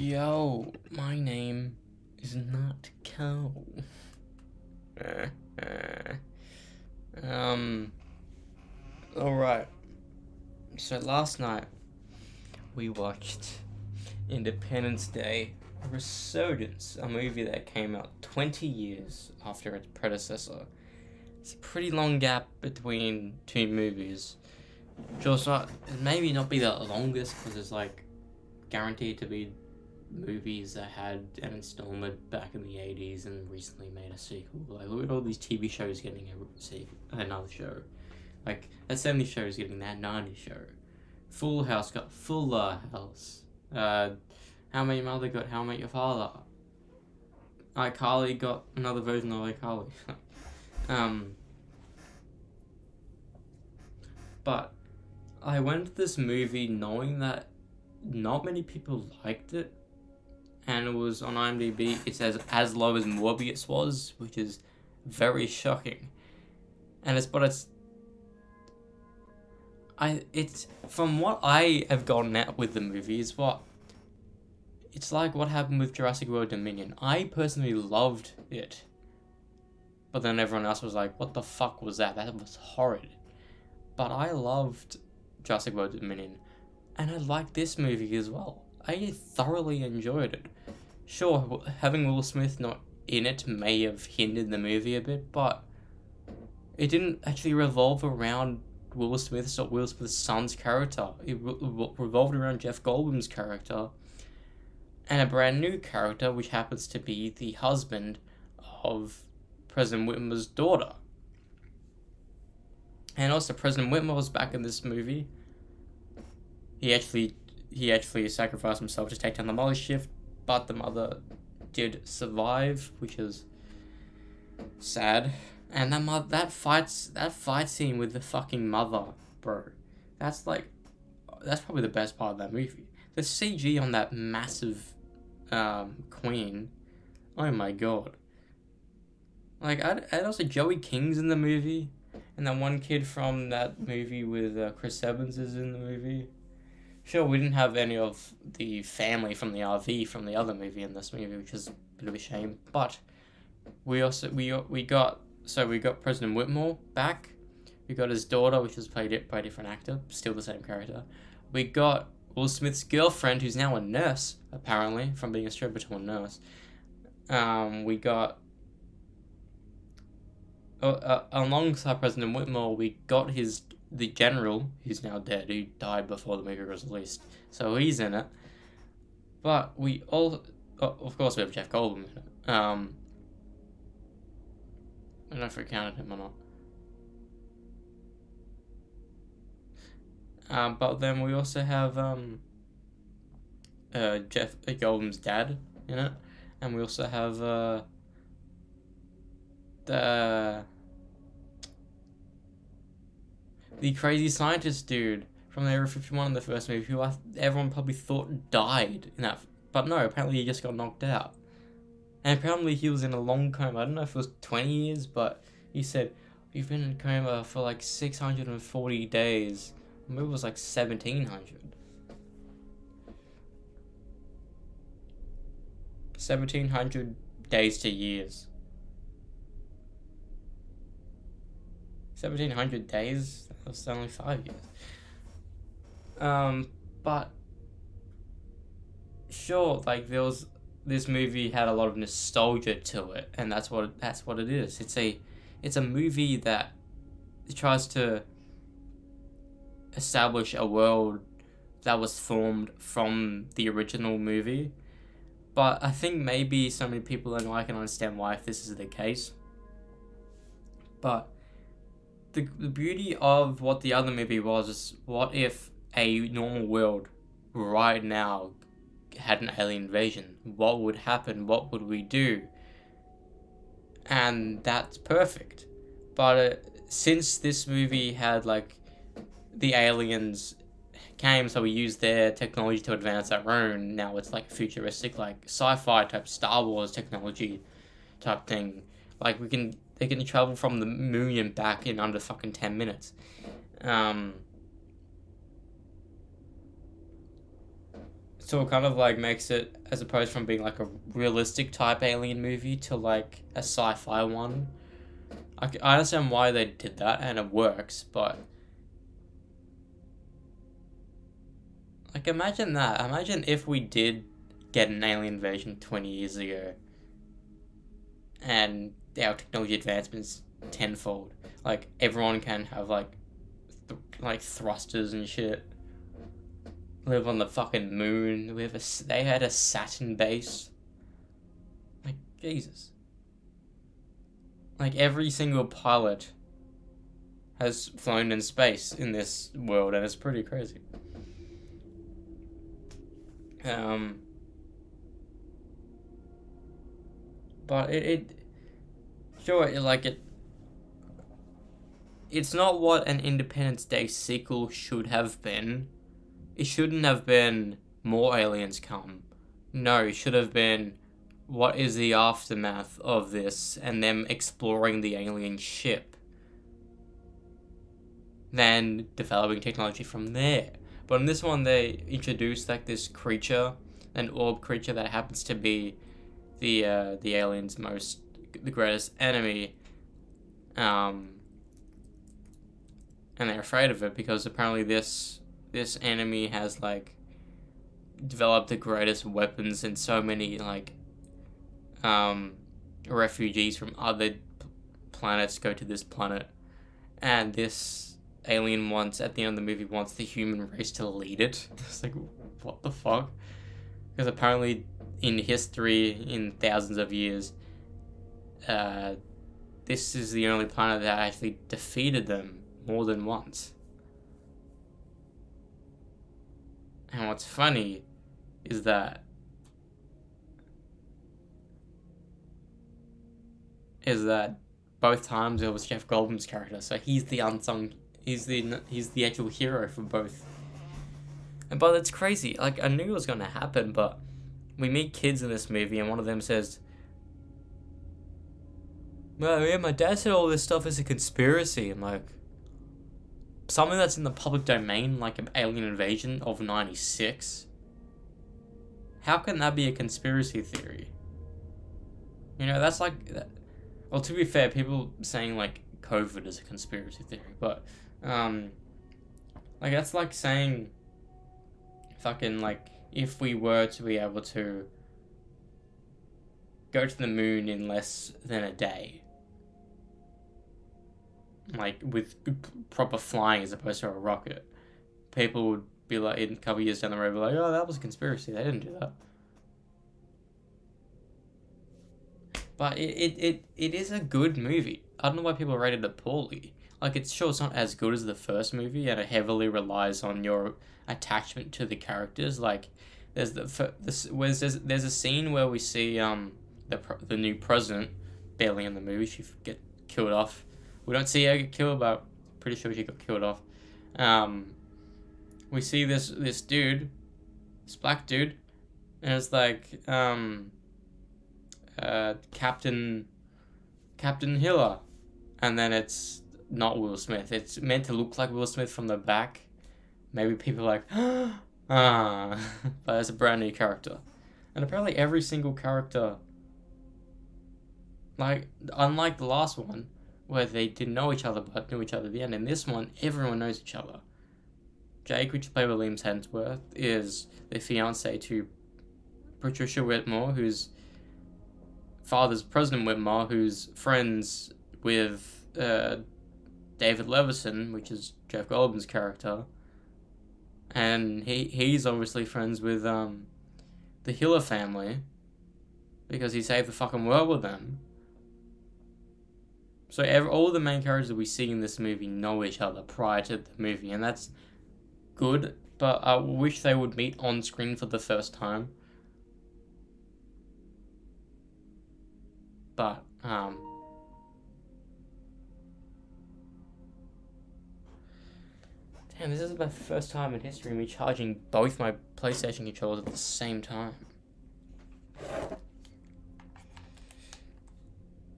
Yo, my name is not Cow. um, alright. So last night we watched Independence Day Resurgence, a movie that came out 20 years after its predecessor. It's a pretty long gap between two movies. Just not, maybe not be the longest because it's like guaranteed to be movies that had an installment back in the 80s and recently made a sequel. Like, look at all these TV shows getting another show. Like, that 70s show is getting that 90s show. Full House got Fuller House. How Met Your Mother got How I Met Your Father. iCarly got another version of iCarly. But I went to this movie knowing that not many people liked it, and it was on IMDb. It says as low as Morbius was, which is very shocking. And it's from what I have gotten at with the movie is it's like what happened with Jurassic World Dominion. I personally loved it, but then everyone else was like, "What the fuck was that? That was horrid." But I loved Jurassic World Dominion, and I liked this movie as well. I thoroughly enjoyed it. Sure, having Will Smith not in it may have hindered the movie a bit, but it didn't actually revolve around Will Smith's or Will Smith's son's character. It revolved around Jeff Goldblum's character and a brand new character, which happens to be the husband of President Whitmer's daughter. And also, President Whitmer was back in this movie. He actually sacrificed himself to take down the mothership, but the mother did survive, which is sad. And that fight scene with the fucking mother, bro. That's probably the best part of that movie. The CG on that massive queen. Oh my god. Like, and also Joey King's in the movie, and that one kid from that movie with Chris Evans is in the movie. Sure, we didn't have any of the family from the RV from the other movie in this movie, which is a bit of a shame. But we got President Whitmore back. We got his daughter, which was played by a different actor, still the same character. We got Will Smith's girlfriend, who's now a nurse, apparently, from being a stripper to a nurse. We got alongside President Whitmore, we got the general, who's now dead, who died before the movie was released. So he's in it. But we all, of course, we have Jeff Goldblum in it. I don't know if we counted him or not. But then we also have Jeff Goldblum's dad in it, and we also have the crazy scientist dude from the Area 51 in the first movie, who everyone probably thought died in that, but no, apparently he just got knocked out. And apparently he was in a long coma. I don't know if it was 20 years, but he said, "You've been in coma for like 640 days. The movie was like 1,700. 1,700 days to years. 1,700 days? That's only 5 years. But sure, like this movie had a lot of nostalgia to it, and that's what it is. It's a movie that tries to establish a world that was formed from the original movie. But I think maybe so many people don't like and understand why if this is the case. But the beauty of what the other movie was is, what if a normal world right now had an alien invasion? What would happen? What would we do? And that's perfect. But since this movie had like the aliens came, so we used their technology to advance our own. Now it's like futuristic, like sci-fi type Star Wars technology type thing. Like they can travel from the moon and back in under fucking 10 minutes. So it kind of like makes it, as opposed from being like a realistic type alien movie to like a sci-fi one. I understand why they did that and it works, but like imagine that. Imagine if we did get an alien invasion 20 years ago and our technology advancements tenfold. Like everyone can have like thrusters and shit. Live on the fucking moon. They had a Saturn base. Like Jesus. Like every single pilot has flown in space in this world, and it's pretty crazy. But it's not what an Independence Day sequel should have been. It shouldn't have been more aliens come. No, it should have been what is the aftermath of this and them exploring the alien ship. Then developing technology from there. But in this one, they introduced like this creature, an orb creature that happens to be the aliens' the greatest enemy. And they're afraid of it because apparently this enemy has like developed the greatest weapons, and so many like refugees from other planets go to this planet, and this alien wants, at the end of the movie, wants the human race to lead it. It's like, what the fuck? Because apparently in history, in thousands of years, this is the only planet that actually defeated them more than once. And what's funny is that both times it was Jeff Goldblum's character, so he's the actual hero for both. But it's crazy. Like, I knew it was gonna happen, but we meet kids in this movie, and one of them says, "Well, yeah, my dad said all this stuff is a conspiracy." I'm like, something that's in the public domain, like an alien invasion of 96. How can that be a conspiracy theory? You know, that's like, well, to be fair, people saying like COVID is a conspiracy theory, but like that's like saying fucking like if we were to be able to go to the moon in less than a day, like with proper flying as opposed to a rocket, people would be like, in a couple of years down the road, be like, oh, that was a conspiracy, they didn't do that. But it is a good movie. I don't know why people rated it poorly. Like, it's not as good as the first movie, and it heavily relies on your attachment to the characters. Like, there's a scene where we see the new president barely in the movie. She get killed off. We don't see her get killed, but pretty sure she got killed off. We see this dude, this black dude, and it's like Captain Hiller, and then it's not Will Smith. It's meant to look like Will Smith from the back. Maybe people are like, but it's a brand new character, and apparently every single character, like unlike the last one, where they didn't know each other but knew each other at the end. In this one, everyone knows each other. Jake, which is played by Liam Hemsworth, is the fiance to Patricia Whitmore, whose father's President Whitmore, who's friends with David Levison, which is Jeff Goldblum's character, and he's obviously friends with the Hiller family because he saved the fucking world with them. So all the main characters that we see in this movie know each other prior to the movie, and that's good, but I wish they would meet on screen for the first time. But, damn, this is the first time in history of me charging both my PlayStation controllers at the same time.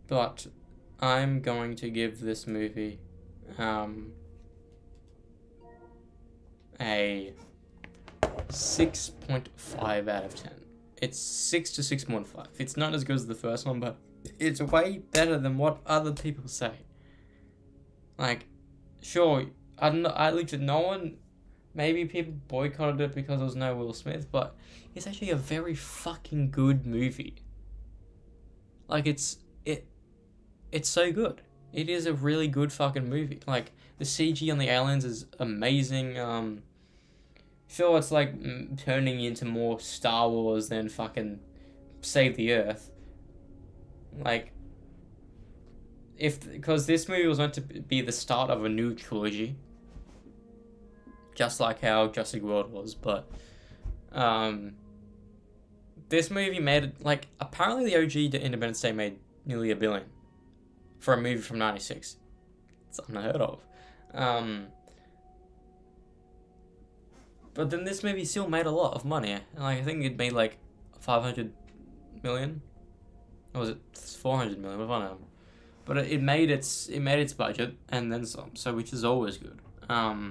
But I'm going to give this movie a 6.5 out of 10. It's 6 to 6.5. It's not as good as the first one, but it's way better than what other people say. Like, sure, I don't know, I legit, no one, maybe people boycotted it because there was no Will Smith, but it's actually a very fucking good movie. Like, it's so good. It is a really good fucking movie. Like, the CG on the aliens is amazing. Sure, it's like turning into more Star Wars than fucking Save the Earth. Like, because this movie was meant to be the start of a new trilogy, just like how Jurassic World was, but this movie made it, like, apparently the OG to Independence Day made nearly $1 billion for a movie from '96. It's unheard of. But then this movie still made a lot of money. Like, I think it made like 500 million, or was it 400 million? I don't know. But it made its budget and then some, so which is always good. I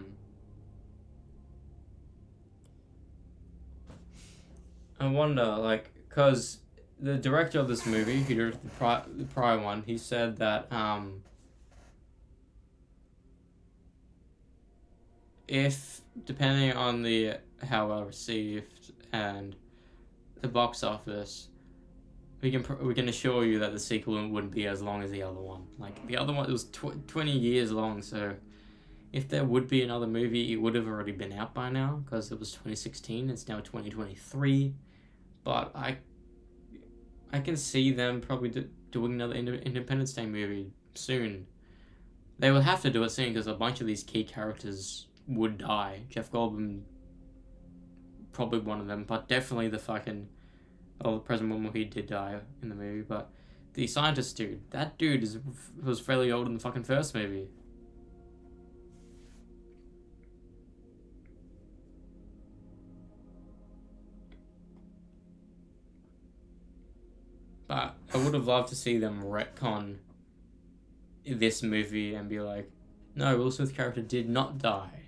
wonder, like, cause the director of this movie, who directed the prior one, he said that if, depending on how well received and the box office, we can assure you that the sequel wouldn't be as long as the other one. Like, the other one, it was 20 years long, so if there would be another movie, it would have already been out by now, because it was 2016, it's now 2023, but I can see them probably doing another Independence Day movie soon. They will have to do it soon, because a bunch of these key characters would die. Jeff Goldblum, probably one of them, but definitely the President Moore, he did die in the movie, but the scientist dude, that dude was fairly old in the fucking first movie. But I would have loved to see them retcon this movie and be like, no, Will Smith's character did not die.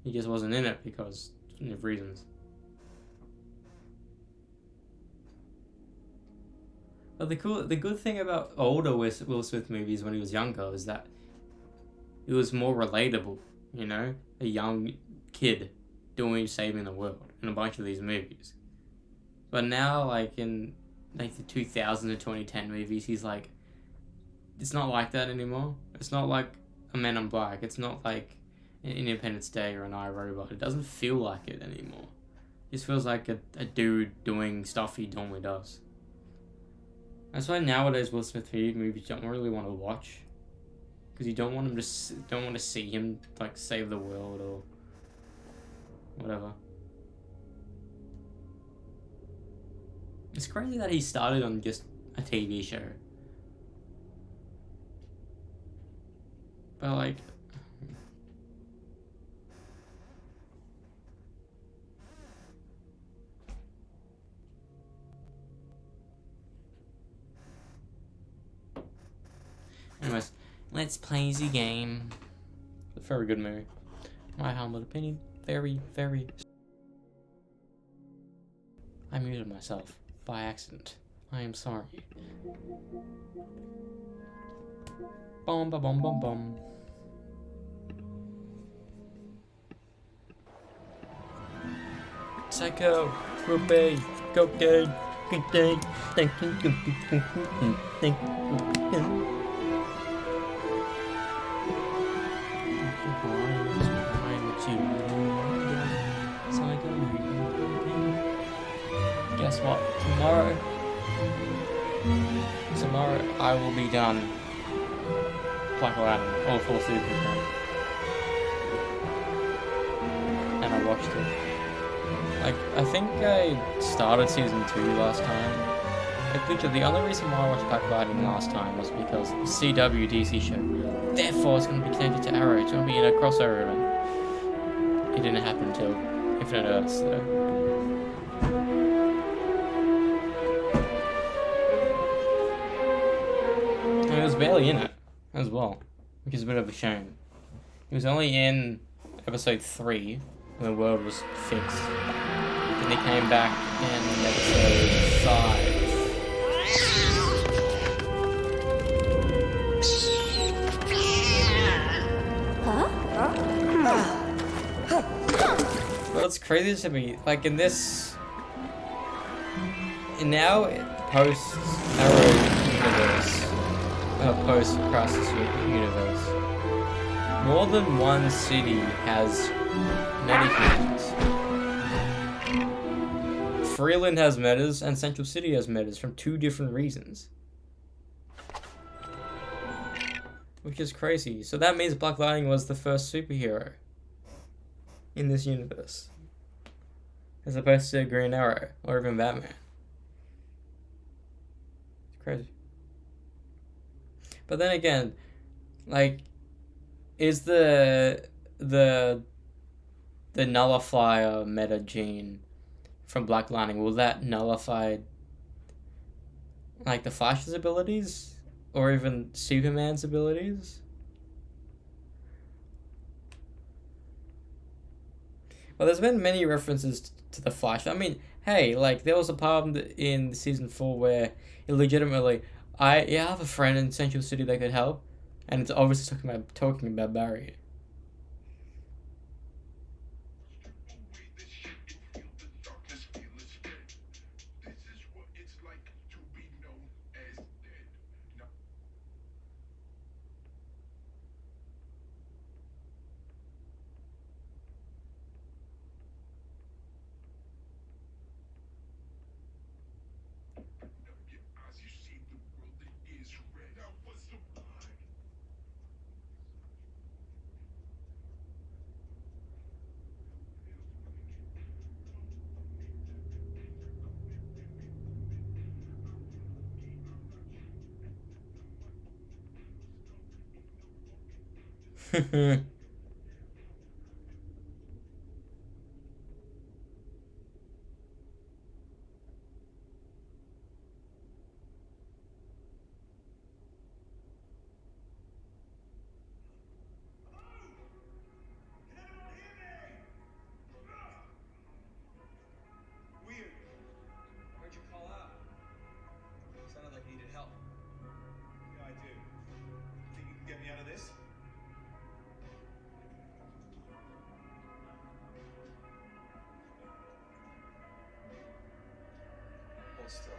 He just wasn't in it because of reasons. But the good thing about older Will Smith movies when he was younger is that it was more relatable, you know? A young kid saving the world in a bunch of these movies. But now, like, in like the 2000 to 2010 movies, he's like, it's not like that anymore. It's not like a Men in Black. It's not like an Independence Day or an iRobot. It doesn't feel like it anymore. It just feels like a dude doing stuff he normally does. That's why nowadays Will Smith movies don't really want to watch, because you don't want to see him like save the world or whatever. It's crazy that he started on just a TV show. But like, anyways, let's play the game. It's a very good movie. My humble opinion, very, very. I muted myself by accident. I am sorry. Bum ba bum bum bum. Psycho, Ruby, cocaine, cocaine, thinking, guess what? Tomorrow I will be done Black Aladdin, all 4 seasons now. And I watched it. Like, I think I started season 2 last time. Like, the only reason why I watched Black Aladdin last time was because CW DC show. Therefore, it's going to be connected to Arrow. It's going to be in a crossover event. It didn't happen until Infinite Earths, though. He was barely in it as well, which is a bit of a shame. He was only in episode 3, when the world was fixed. Then they came back in episode 5. What's crazy to me, like in this, now post Arrow universe, post Crisis universe, more than one city has metahumans. Freeland has metas and Central City has metas from 2 different reasons. Which is crazy. So that means Black Lightning was the first superhero in this universe, as opposed to Green Arrow or even Batman. It's crazy. But then again, like, is the nullifier meta gene from Black Lightning, will that nullify like the Flash's abilities or even Superman's abilities? Well, there's been many references to the Flash. I mean, hey, like there was a part in season 4 where it legitimately, I have a friend in Central City that could help, and it's obviously talking about Barry. Still.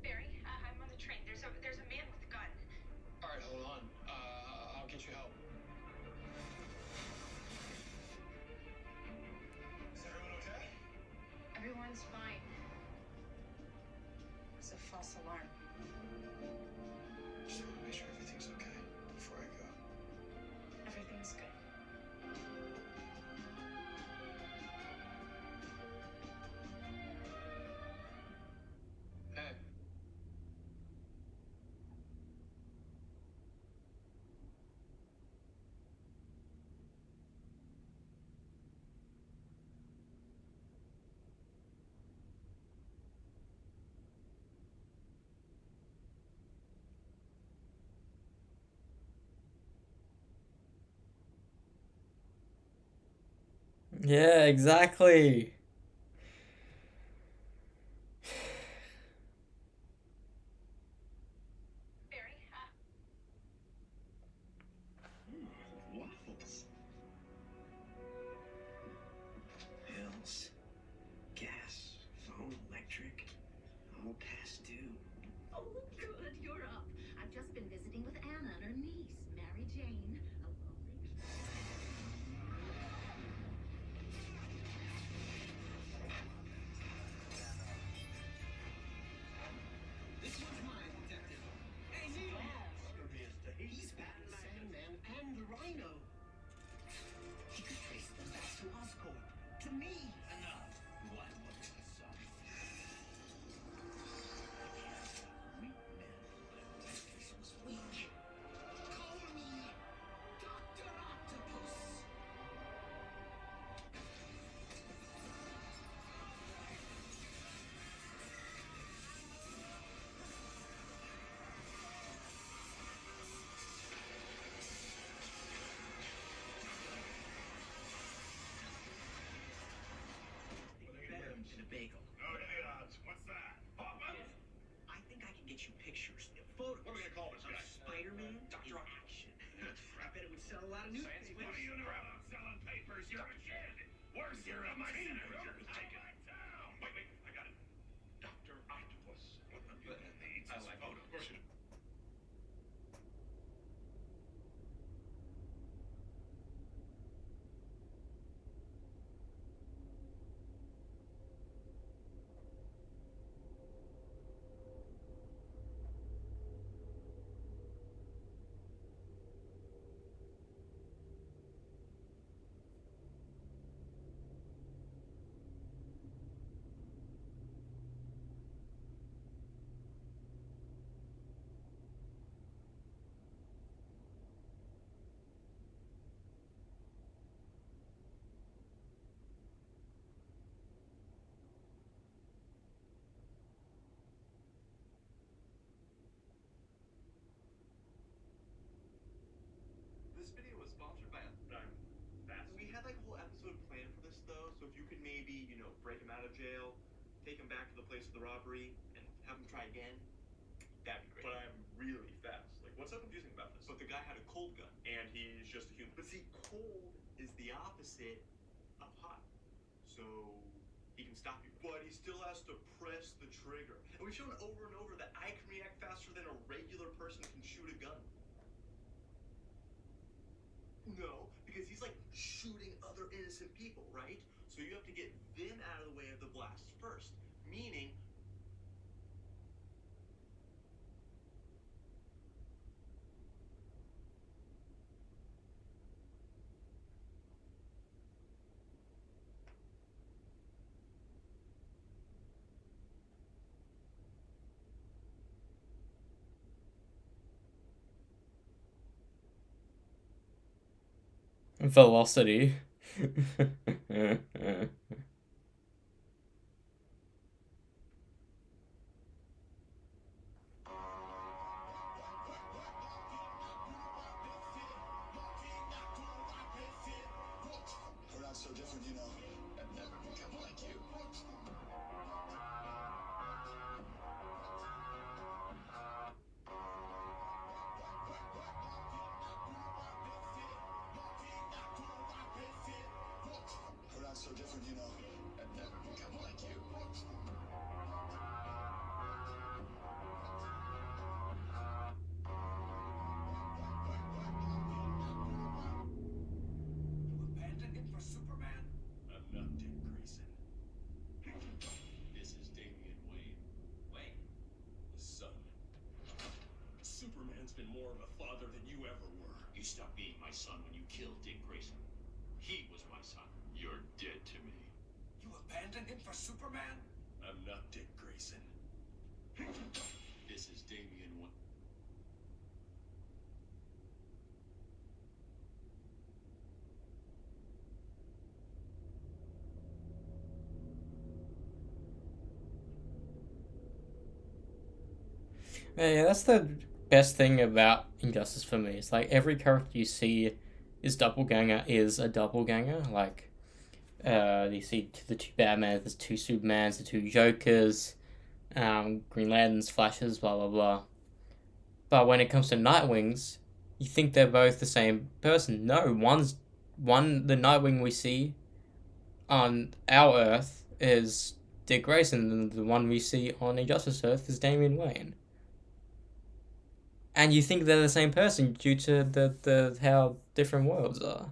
Barry, I'm on the train. There's a man with a gun. All right, hold on. I'll get you help. Is everyone okay? Everyone's fine. It's a false alarm. Just want to make sure everything's okay before I go. Everything's good. Hey. Yeah, exactly. Barry, Waffles. Pills. Gas. Phone. Electric. All past due. Oh, good, you're up. I've just been visiting with Anna and her niece, Mary Jane. A lovely. This one's mine, Detective. Hey, Neil! He's Batman, Sandman, and the Rhino. He could trace them back to Oscorp. To me. Enough. What looks the sun? sell a lot of newspapers. What are you doing about selling papers? You're a kid. Worst of my teenagers. Take it down. Wait, I got it. Dr. Octopus. Needs his photos. This video was sponsored by we had like a whole episode planned for this though, so if you could maybe, break him out of jail, take him back to the place of the robbery, and have him try again, that'd be great. But I'm really fast. Like, what's so confusing about this? But the guy had a cold gun. And he's just a human. But see, cold is the opposite of hot. So he can stop you. But he still has to press the trigger. And we've shown over and over that I can react faster than a regular person can shoot a gun. No, because he's like shooting other innocent people, right? So you have to get them out of the way of the blast first. Meaning, Velocity. We're not so different, I've never become like you. We're not so different, I've never become like you. You abandoned him for Superman? I'm not Dick Grayson. This is Damian Wayne. Wayne? The son. Superman's been more of a father than you ever were. You stopped being my son when you killed Dick Grayson. He was my son. You're dead to me. You abandoned him for Superman? I'm not Dick Grayson. This is Damian Wayne. Yeah, that's the best thing about Injustice for me. It's like every character you see is doppelganger is a doppelganger. Like, you see the two Batmans, the two Supermans, the two Jokers, Green Lanterns, Flashes, blah blah blah. But when it comes to Nightwings, you think they're both the same person. No, the Nightwing we see on our Earth is Dick Grayson, and the one we see on Injustice Earth is Damian Wayne. And you think they're the same person due to the how different worlds are.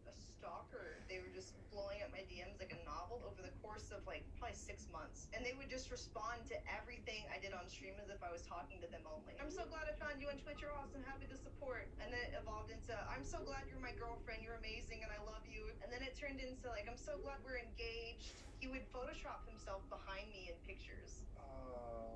A stalker. They were just blowing up my DMs like a novel over the course of like probably 6 months. And they would just respond to everything I did on stream as if I was talking to them only. I'm so glad I found you on Twitch. You're awesome. Happy to support. And then it evolved into, I'm so glad you're my girlfriend. You're amazing and I love you. And then it turned into like, I'm so glad we're engaged. He would Photoshop himself behind me in pictures.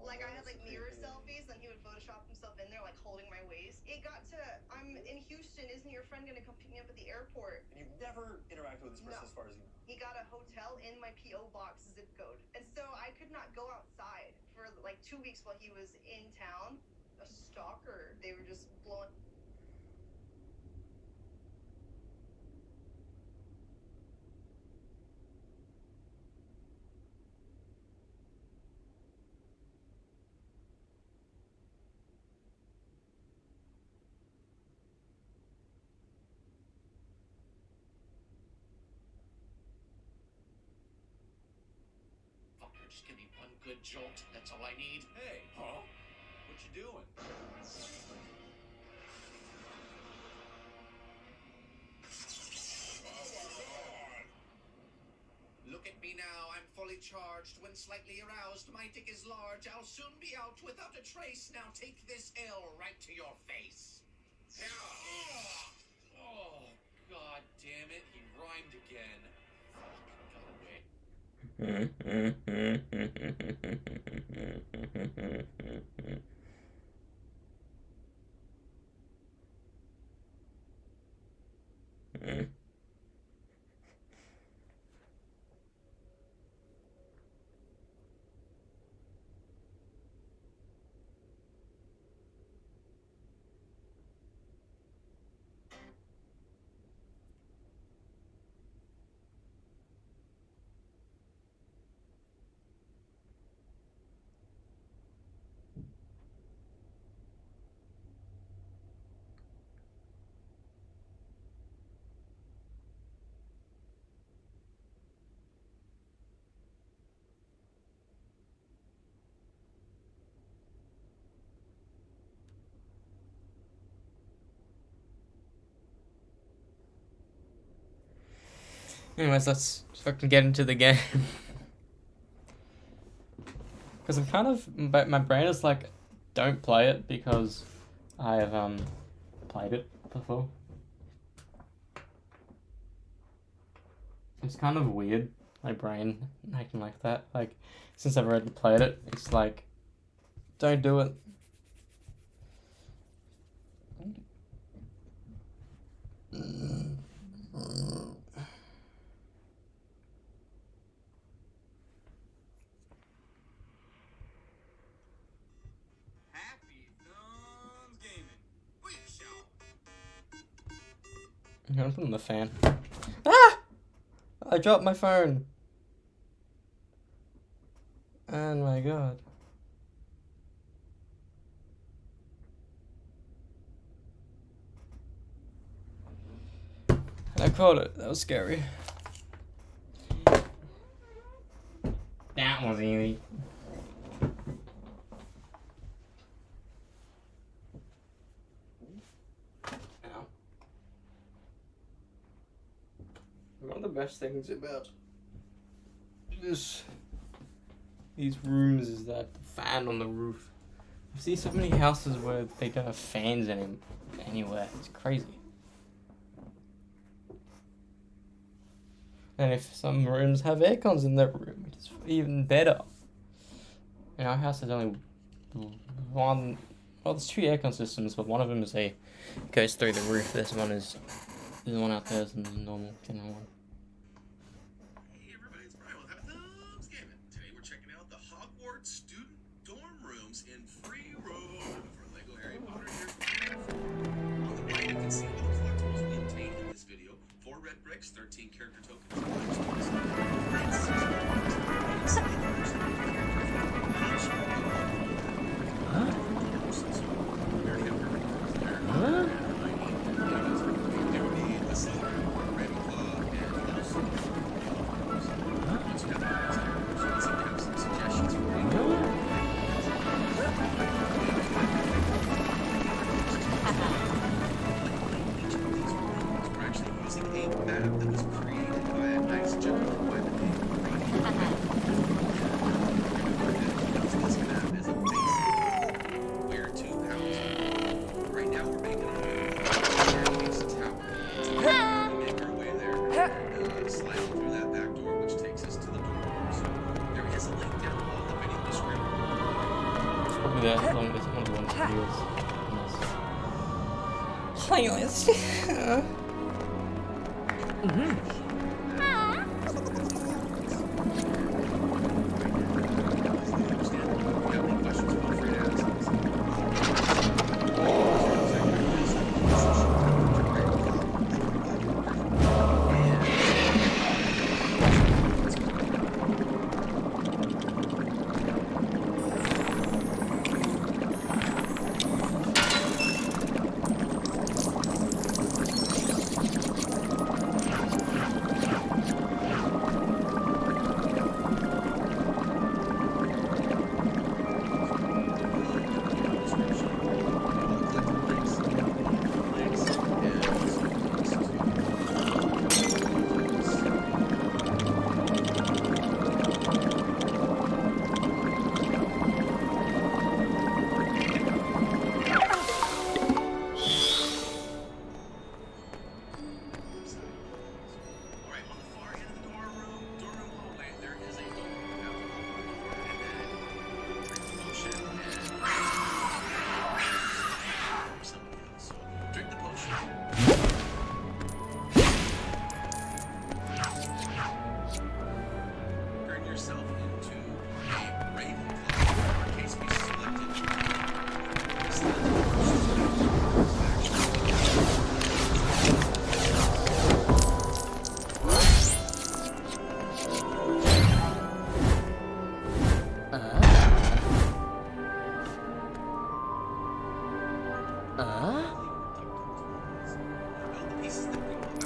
Like I had like mirror selfies and he would Photoshop himself in there like holding my waist. It got to, I'm in Houston, isn't your friend gonna come pick me up at the airport? and you've never interacted with this person No. as far as you know. He got a hotel in my P.O. box zip code. And so I could not go outside for like 2 weeks while he was in town. A stalker. They were just blowing. Just give me one good jolt. That's all I need. Hey, huh? What you doing? Look at me now. I'm fully charged. When slightly aroused, my dick is large. I'll soon be out without a trace. Now take this L right to your face. Oh, God damn it. He rhymed again. Got away. Anyways, let's fucking get into the game. Because I'm kind of, but my brain is like, don't play it because I have played it before. It's kind of weird, my brain acting like that. Like, since I've already played it, it's like, don't do it. Happy Thumbs Gaming. Quick show. I'm gonna put on the fan. Ah! I dropped my phone. Oh my god. I caught it. That was scary. That was easy. Ow. One of the best things about these rooms is that fan on the roof. I see so many houses where they don't have fans anywhere. It's crazy. And if some rooms have air cons in their room, it's even better. In our house, there's only one. Well, there's two aircon systems, but one of them goes through the roof. There's one out there is the normal general one. Hey everybody, it's Brian with Happy Thumbs Gaming. Today we're checking out the Hogwarts student dorm rooms in Free Roam for LEGO Harry Potter here. On the right, you can see all the collectibles we obtained in this video. 4 red bricks, 13 character tokens. Playlist. Build the pieces that bring about the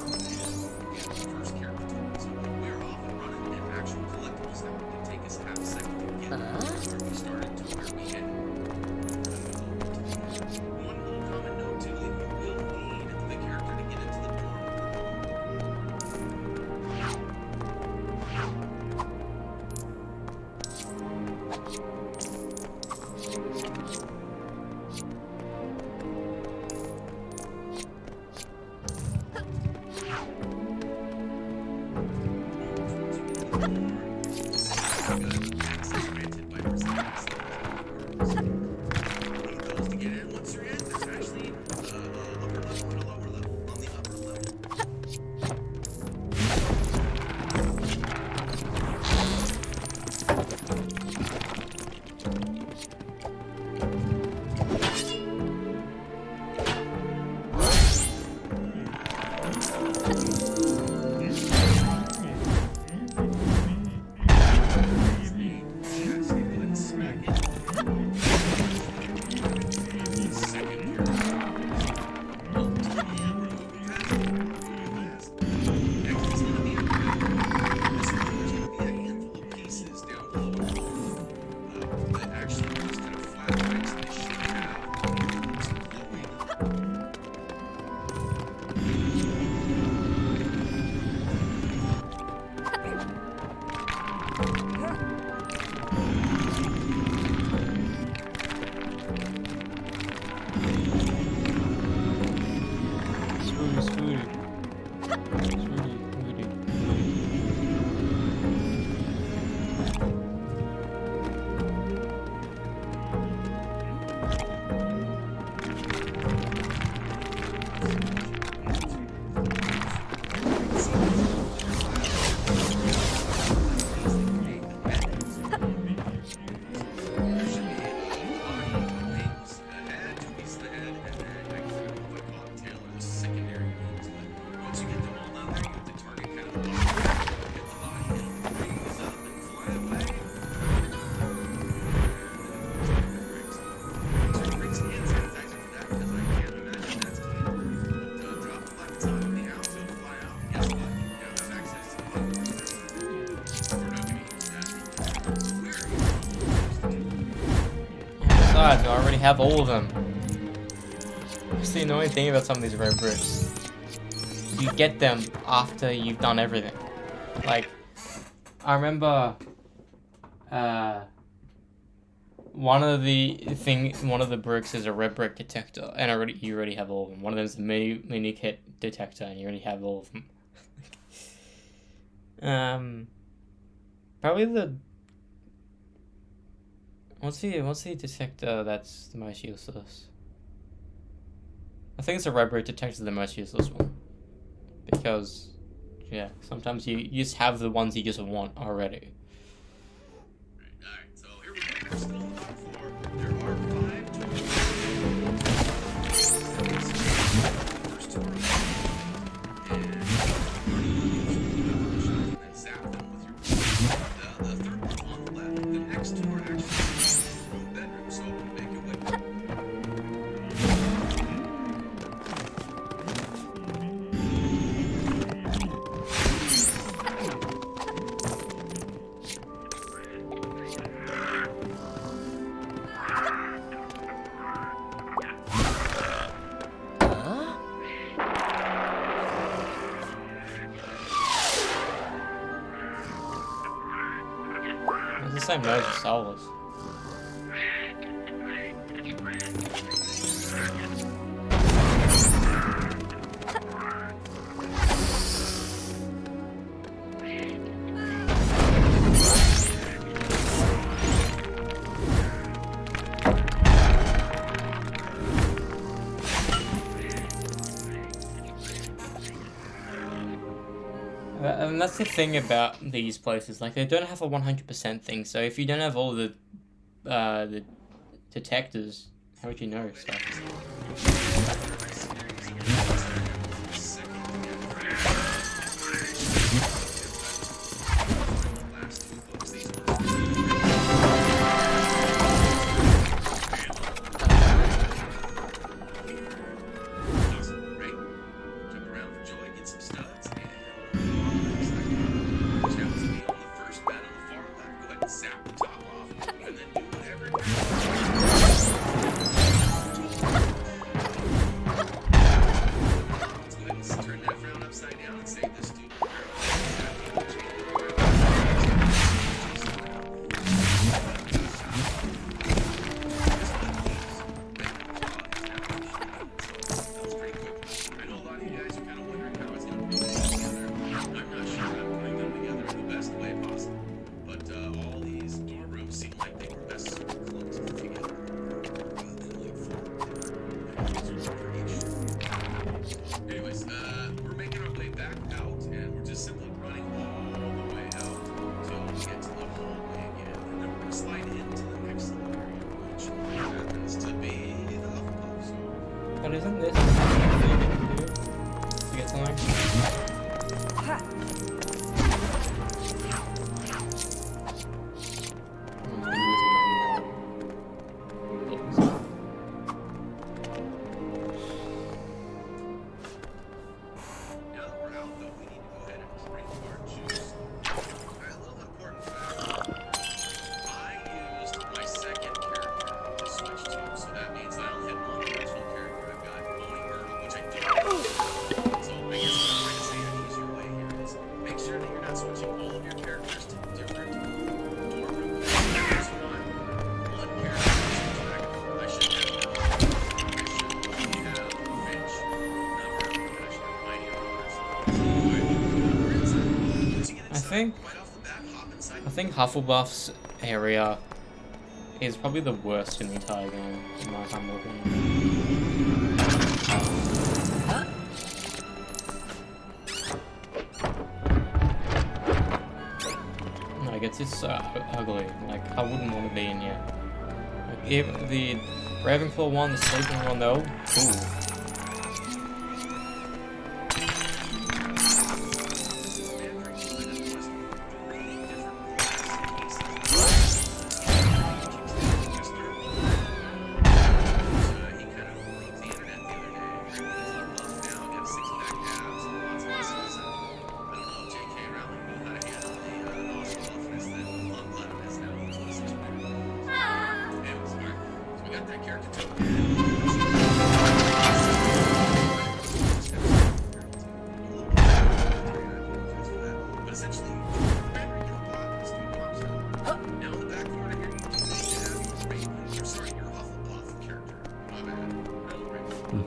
first character tool. So we are off and running, and actual collectibles now can take us half a second to get from where we started to where we hit. One little common note too that you will need the character to get into the dorm. Besides, I already have all of them. That's the annoying thing about some of these red bricks. You get them after you've done everything. Like, I remember one of the bricks is a red brick detector, and you already have all of them. One of them is a mini kit detector, and you already have all of them. Probably the what's the detector that's the most useless? I think it's a red brick detector, the most useless one, because yeah, sometimes you just have the ones you just want already. Alright, so here we go. We're still on the floor. There are 5 total. First two are and then zap them with your the third one's on the left. The next two are actually from the bedroom, so make your way. It's the same noise as Star Wars. And that's the thing about these places, like they don't have a 100% thing, so if you don't have all the detectors, how would you know stuff? But isn't this thing you can do to get something? Now that we're out, though, we need to go ahead and drink our juice. Alright, a little important fact. I used my second character to switch to, so that means that I'll hit one original character. I've got Boney Myrtle, which I do. So I guess what I'm trying to say an easier way here is make sure that you're not switching all of your characters to different dorm room characters. One character to switch back and forth. I should have Rich, number, I should have Mighty I think Hufflepuff's area is probably the worst in the entire game, in my humble opinion. Like, it's just so ugly. Like, I wouldn't want to be in here. Like, even the Ravenclaw one, the sleeping one, though, ooh.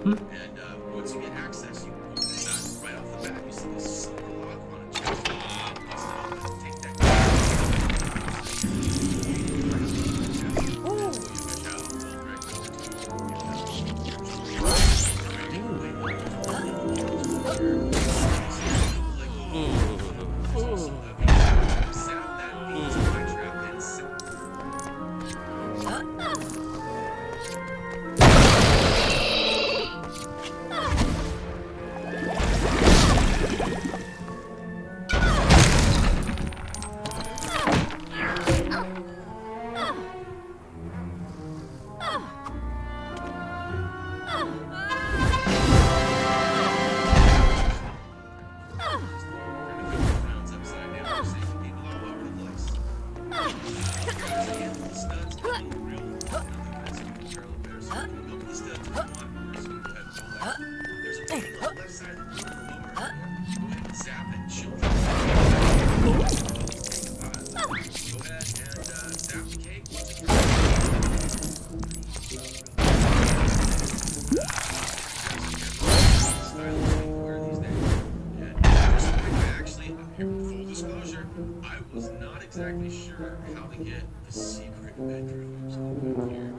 And once you get access, you open that right off the bat. You see this silver lock on a chest. Take that. Exactly sure how to get the secret bedrooms over here.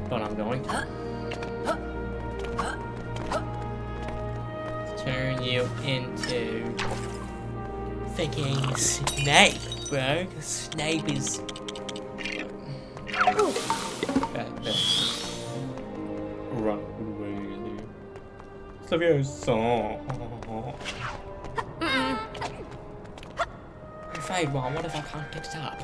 But I'm going to turn you into freaking Snape, bro. Snape is run away. Leviosa. I'm afraid, Mom. What if I can't get it up?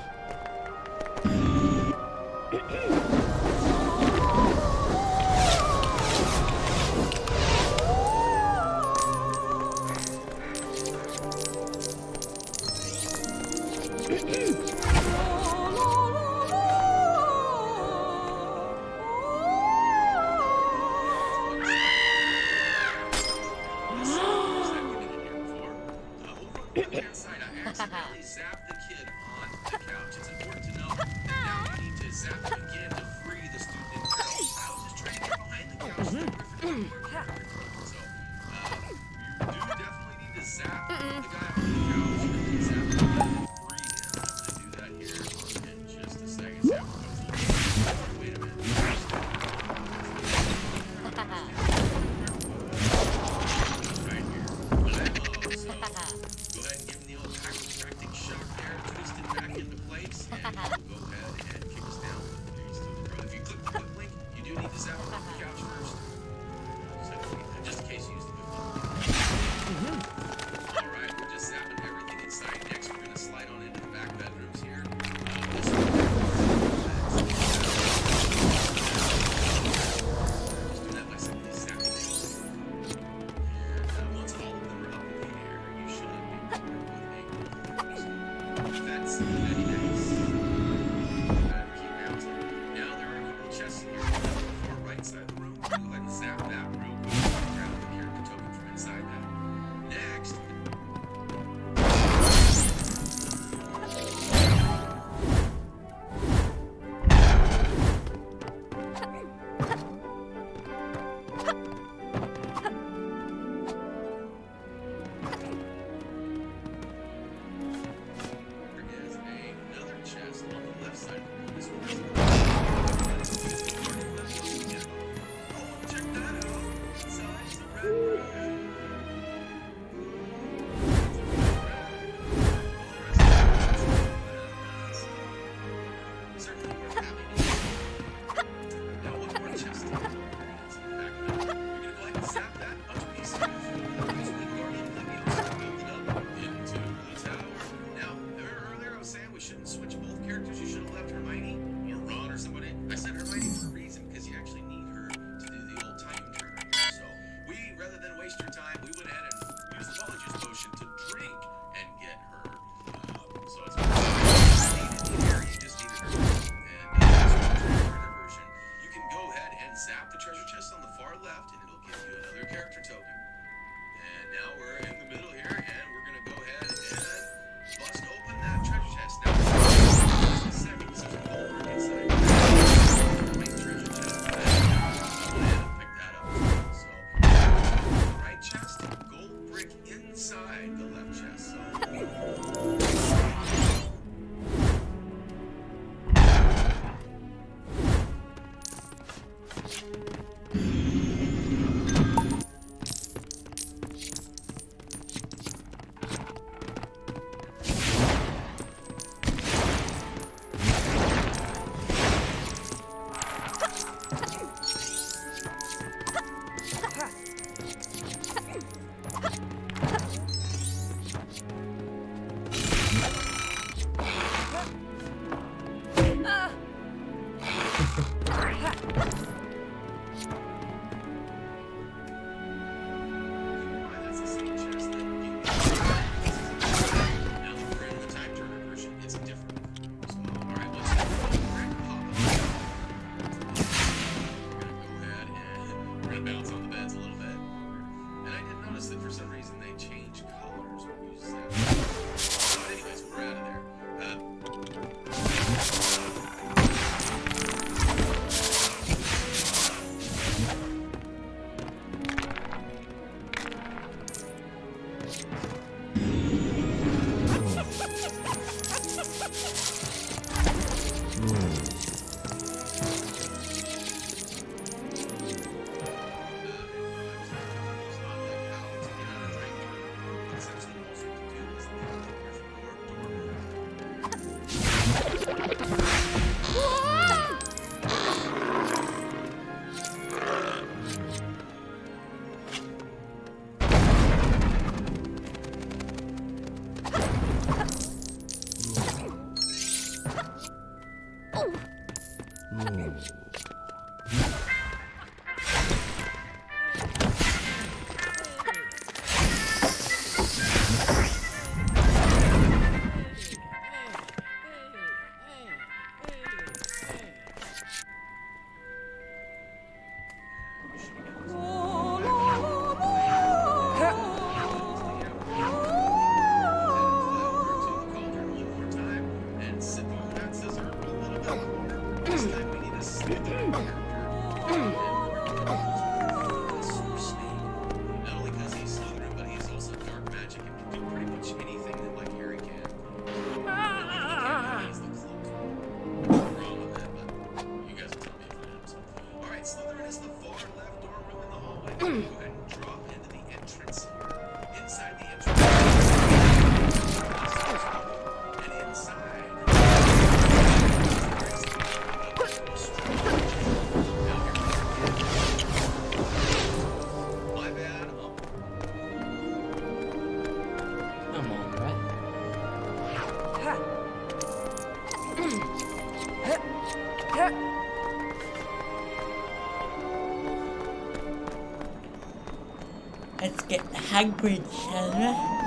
Accidentally zapped the kid on the couch. It's important to know that now you need to zap him again to free the student. I was just trying to get behind the couch. So, you do definitely need to zap the guy on the couch. Zap him again, free him. I'm going to do that here in just a second. Zap him. Wait a minute. Right here. So, go ahead and give him the old chiropractic shock there, twist it back into place, and go ahead and kick us down. There you still the If you click the quick link, you do need to zap him off the couch first. So, just in case you use the quick link. Alright, we're just zapping everything inside. Next, we're going to slide on into the back bedrooms here. This one. Just do that by simply zapping it. And once all of them are up in the air, you should be able to work with a that's very nice. Keep bouncing. Now there are a couple of chests here on the far right side of the room. Go ahead and zap that real quick. Grab the character token from inside that. Next. There is another chest on the left side of the room. This one has oh, check that out. Inside is a red room. Certainly worth having. Now one more chest. Back up. You're gonna go ahead and zap that bunch of pieces of Guardian Leviosa up into the tower. Now, remember earlier I was saying we shouldn't switch both characters. You should have left Hermione or Ron or somebody. I said Hermione for a reason because you actually need her to do the old time turn. So we, rather than waste your time, we went ahead and used the Polyjuice potion to drink and get her. So it's you just needed her. And her version, you can go ahead and zap the treasure chest on the far left, and it'll give you another character token. And now we're in the middle here, and we're gonna go ahead and bust open that treasure chest. Now, just a second, this is a gold brick inside. Right treasure chest. Go ahead and pick that up. So, the right chest, gold brick inside the left chest. So. That's the same chest that you now that we're in the time turner version, it's different. So, alright, let's go ahead and we're gonna bounce on the beds a little bit. And I did notice that for some reason they change colors when you zap. But anyways, we're out of there. Come on, Brett. Let's get hungry, Chandra.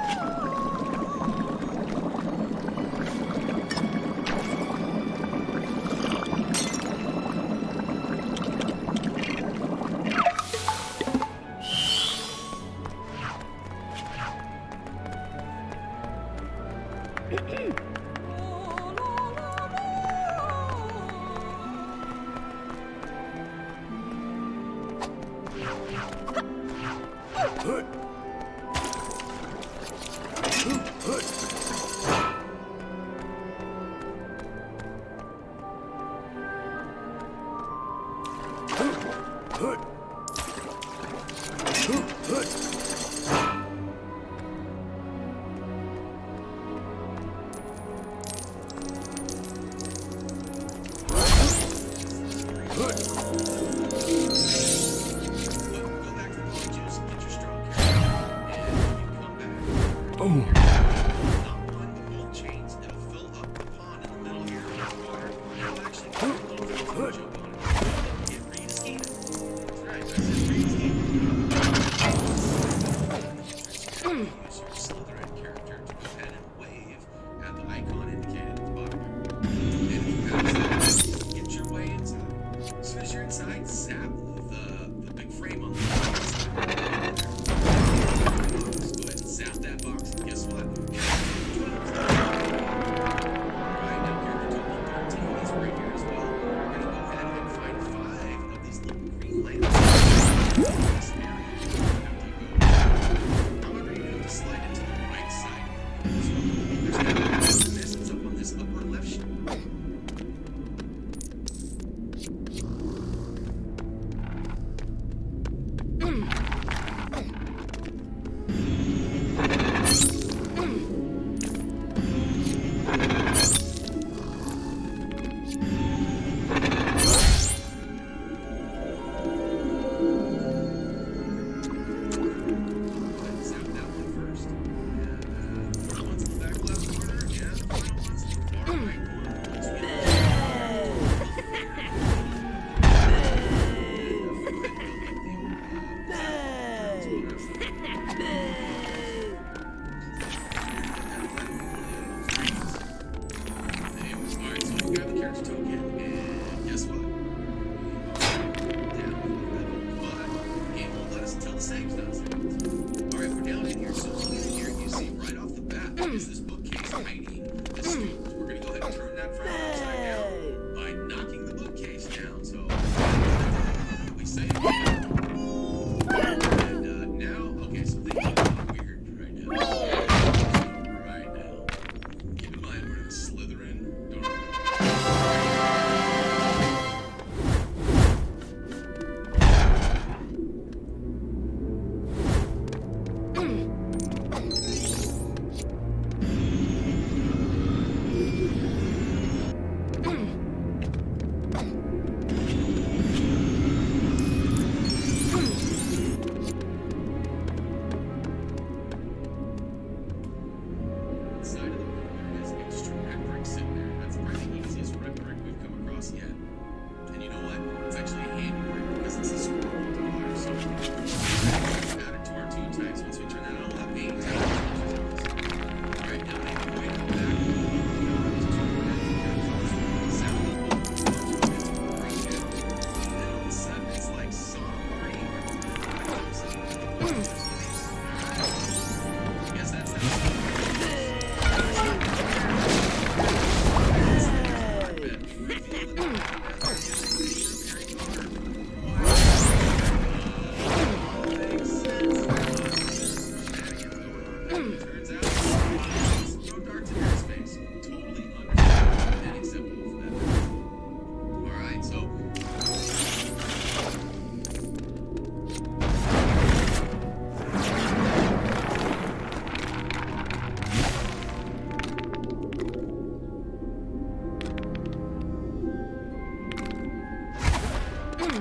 We have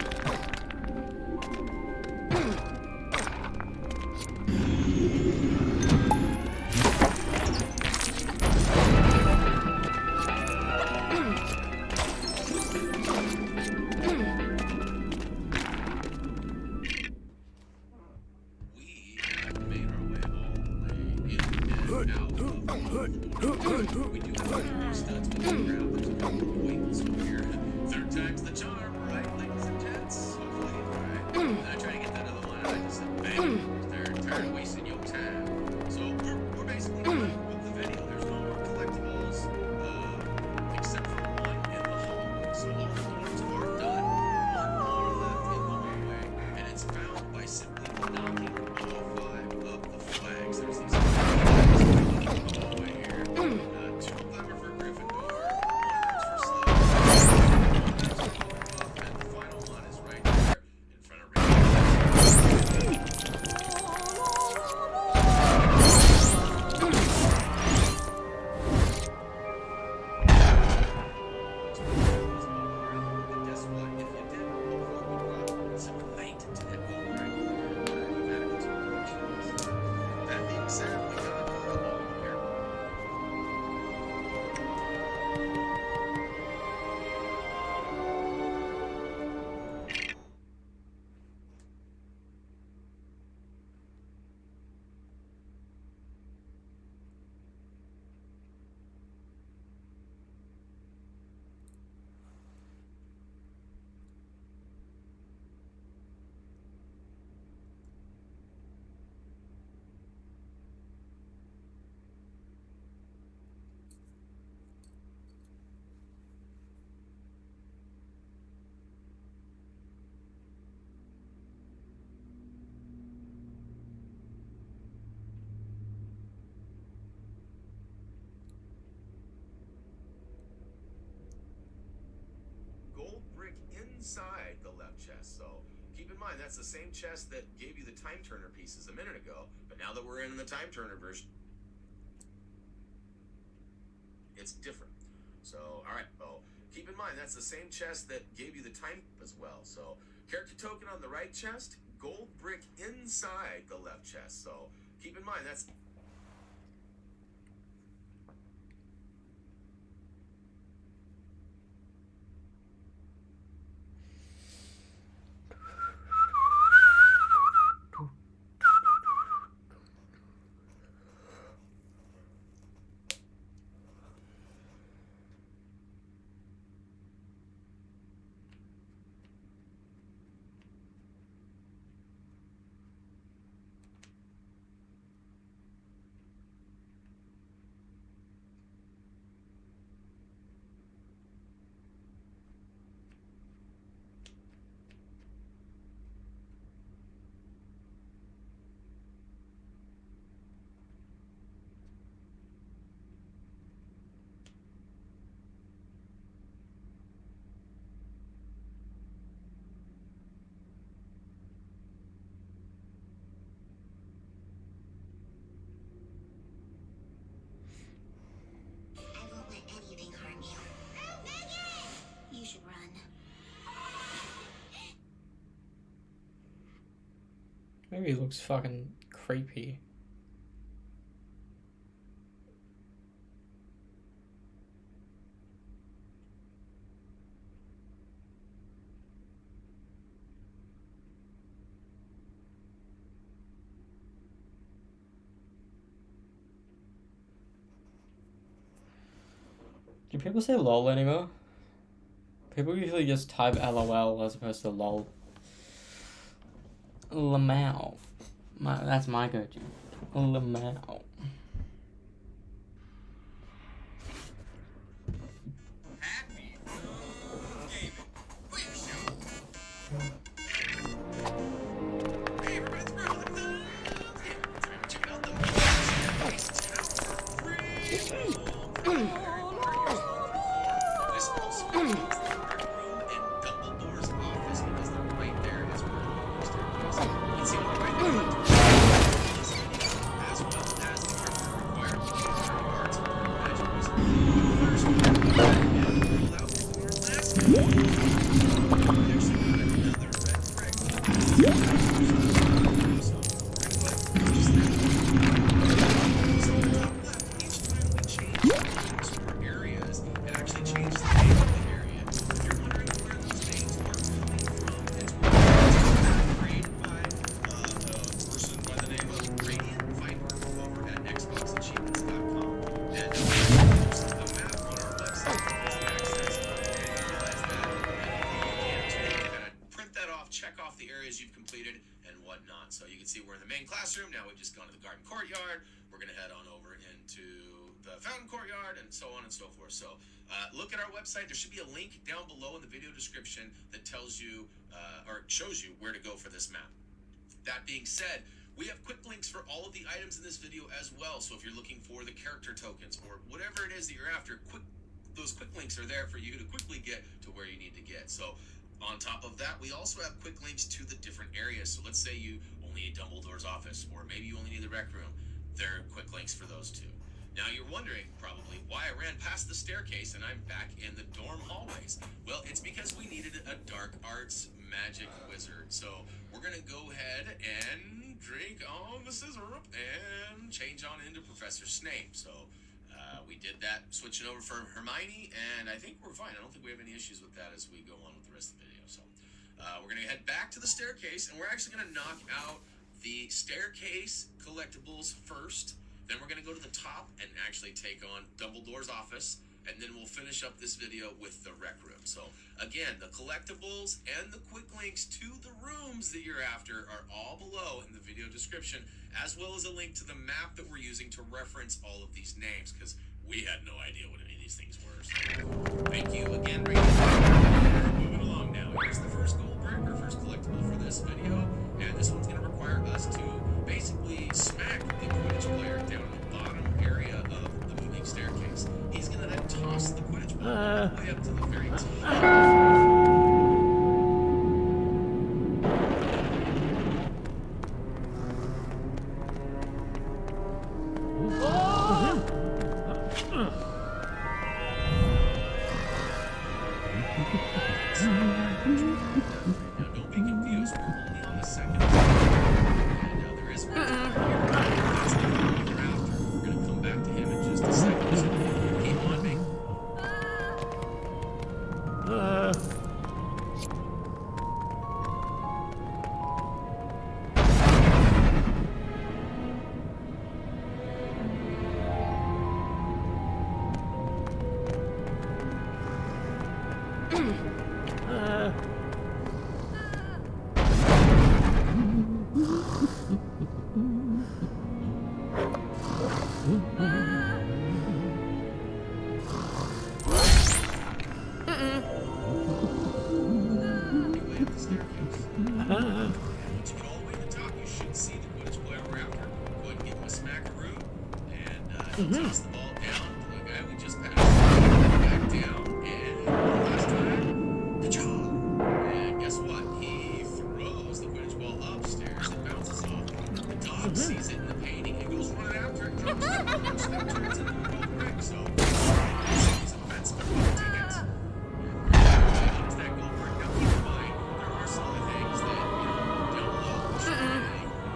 made our way all the way in and out. We do have a few studs with the ground. There's a couple of wings over here. Third time's the charm, right, ladies and gents? Hopefully, right? I try to get that other line. I just said, bam, third wasting your time. So we're basically done with the video. There's no more collectibles, except for one in the hallway. So all the doors are done. One more left in the hallway, and it's found by simply knocking all 5 of the flags. There's these flags in the hallway here. 2 of them are for Gryffindor, 1 of them's for Slytherin, and the final one is right there in front of Ravenclaw. Guess what? If you did, hopefully we brought some light to that book, right? You've had a good time. That being said, we got a couple here. Gold brick inside the left chest. So keep in mind that's the same chest that gave you the time turner pieces a minute ago. But now that we're in the time turner version, it's different. So all right, well, keep in mind that's the same chest that gave you the time as well. So character token on the right chest, gold brick inside the left chest. So keep in mind that's Maybe he looks fucking creepy. Do people say lol anymore? People usually just type LOL as opposed to lol. Lamau. That's my go-to. Lamau. Happy gaming. Quick show. Hey everybody, it's Bro with Thumbs Gaming. Check out the This also includes the art room and Dumbledore's office because they're right there as we're on the staircase. You can see on the right as well as Areas, it actually changes the name of the area. If you're wondering where those names are coming from, it's created by a person by the name of Radiant Viper over at XboxAchievements.com. And post a map on our website for easy access. Utilize that and to kind of print that off, check off the areas you've completed and whatnot. So you can see we're in the main classroom. Now we've just gone to the garden courtyard. We're going to head on over into the fountain courtyard and so on and so forth. So look at our website. There should be a link down below in the video description that tells you or shows you where to go for this map. That being said, we have quick links for all of the items in this video as well. So if you're looking for the character tokens or whatever it is that you're after, those quick links are there for you to quickly get to where you need to get. So on top of that, we also have quick links to the different areas. So let's say you only need Dumbledore's office, or maybe you only need the rec room. There are quick links for those too. Now you're wondering probably why I ran past the staircase and I'm back in the dorm hallways. Well, it's because we needed a dark arts magic wizard. So we're gonna go ahead and drink on the syrup and change on into Professor Snape. So we did that, switching over for Hermione, and I think we're fine. I don't think we have any issues with that as we go on with the rest of the video. So we're gonna head back to the staircase, and we're actually gonna knock out the staircase collectibles first. Then we're going to go to the top and actually take on Dumbledore's office, and then we'll finish up this video with the rec room. So again, the collectibles and the quick links to the rooms that you're after are all below in the video description, as well as a link to the map that we're using to reference all of these names, because we had no idea what any of these things were. So thank you again, Rachel. Moving along now. Here's the first gold brick, or first collectible for this video, and this one's going to require us to basically smack the Quidditch player down the bottom area of the moving staircase. He's going to then toss the Quidditch ball all the way up to the very top. Now don't be confused, we're only on the second floor. And there is one here. That's the one we're after. We're going to come back to him in just a second. So keep on me. Once you get all the way to the top, you should see the Quidditch player we're after. Go ahead and give him a smackaroo, and toss the ball down to the guy we just passed. Back down, and last time, ka-chow! And guess what? He throws the Quidditch ball upstairs. It bounces off. The dog sees it in the painting and goes running after it. Jumps down, punch that turns into a gold brick. So he's a defensive tickets. And use that gold brick. Now keep in mind, there are some other things that, down below, we should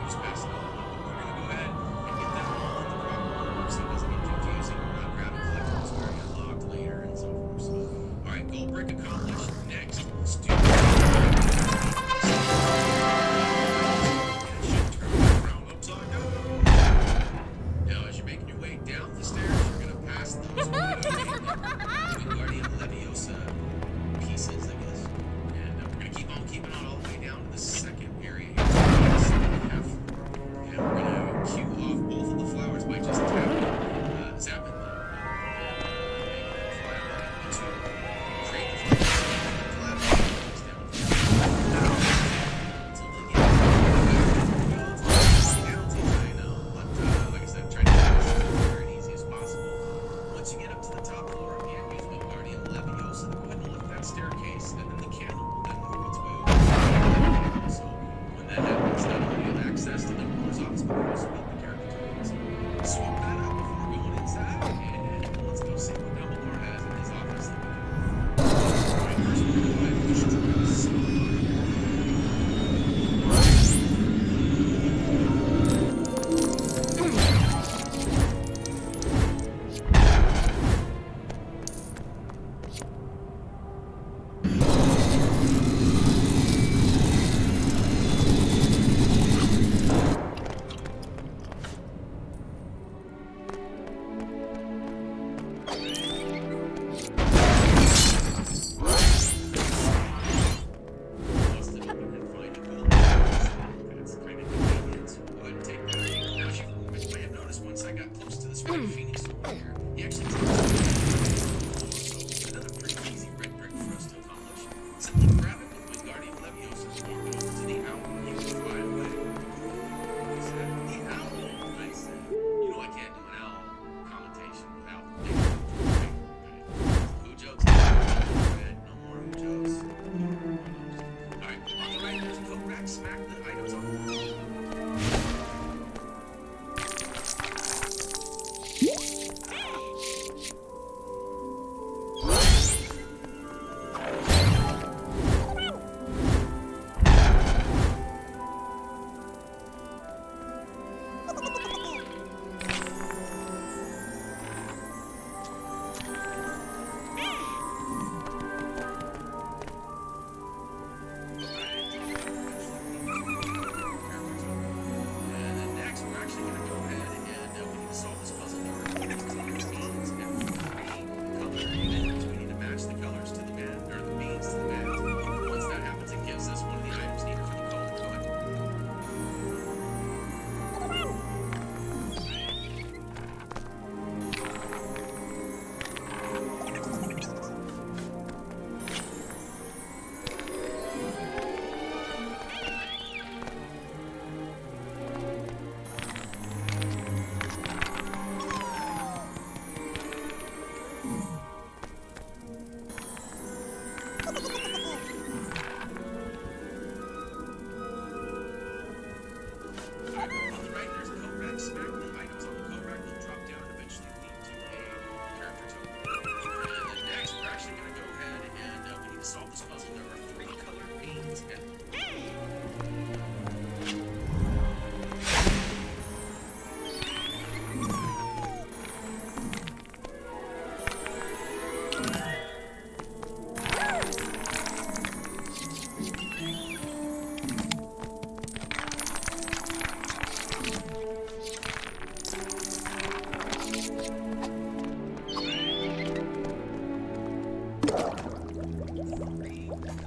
use past it all. But we're going to go ahead and get them all in the proper order so it doesn't get confusing. We're not grabbing collectibles where you unlocked later and so forth. So, alright, gold brick accomplished. Next, let's do and it should turn around upside down. Let's get it.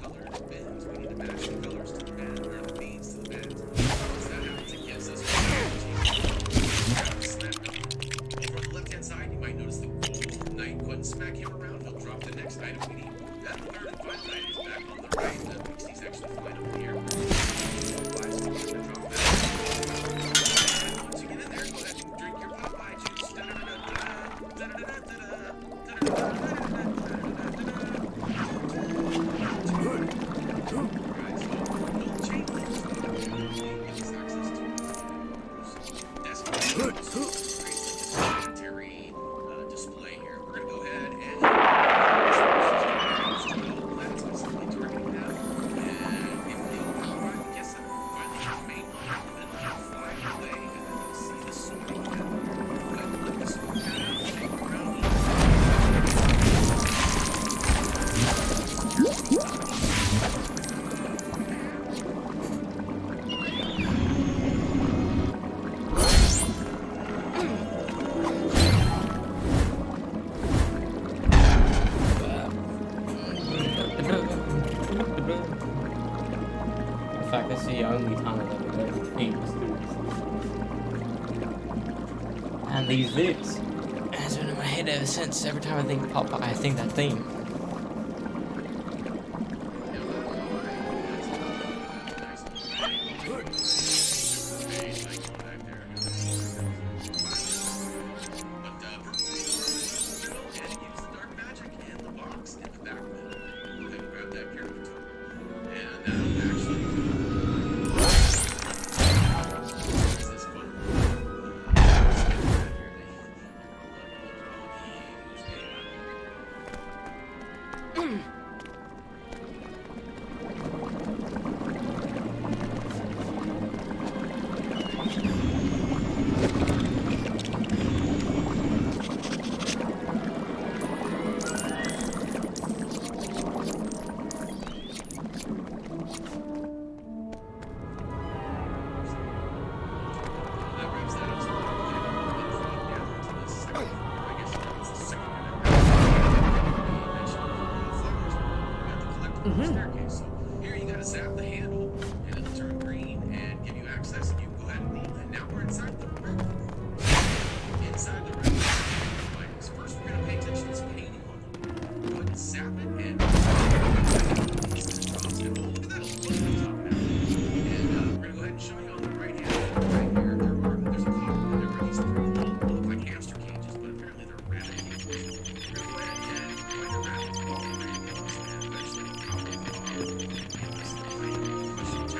Colored bins. We need to match the colors to the band, or the beans to the band. Once that happens, it gives us over on the left-hand side, you might notice the gold knight. Go ahead and smack him around. He'll drop the next item we need. That third and final knight is back on the right. The pixie's actually flying over here. Drop that. And once you get in there, go ahead and drink your Popeye juice. Display here. We're gonna go ahead and that's simply targeting that. And if the power, I guess that finally has made one, and it'll fly away, and then you'll see the sorting pad. Go ahead and lift the sorting pad out, shake it around a little In fact, that's the only time I've ever read themes. And these vids has been in my head ever since. Every time I think Popeye, I think that theme. Staircase. So here you gotta zap the handle and it'll turn green and give you access, and you can go ahead and leave. And now we're inside the room. Inside the room. First we're gonna pay attention to this painting on the wall. Go ahead and zap it and oh, look at that look at the top now. And we're gonna go ahead and show you on the right hand right here. There's a couple there where these three little look like hamster cages, but apparently they're rabbit cages. We're gonna go ahead and find the rabbits while we're reading those and eventually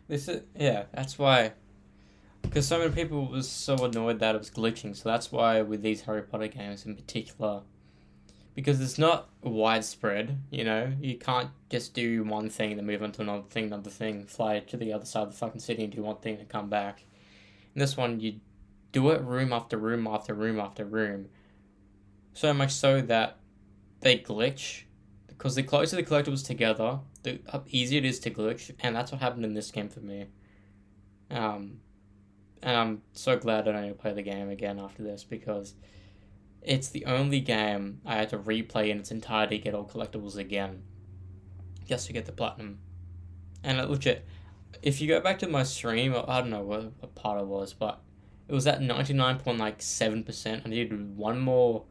This is, yeah, that's why. Because so many people was so annoyed that it was glitching, so that's why with these Harry Potter games in particular, because it's not widespread, you know, you can't just do one thing, then move on to another thing, fly to the other side of the fucking city and do one thing and come back. In this one, you do it room after room after room after room, so much so that they glitch, because the closer the collectibles together, the easier it is to glitch, and that's what happened in this game for me. And I'm so glad I don't need to play the game again after this, because it's the only game I had to replay in its entirety, get all collectibles again, just to get the platinum. And it legit, if you go back to my stream, I don't know what part it was, but it was at 99.7%. I needed one more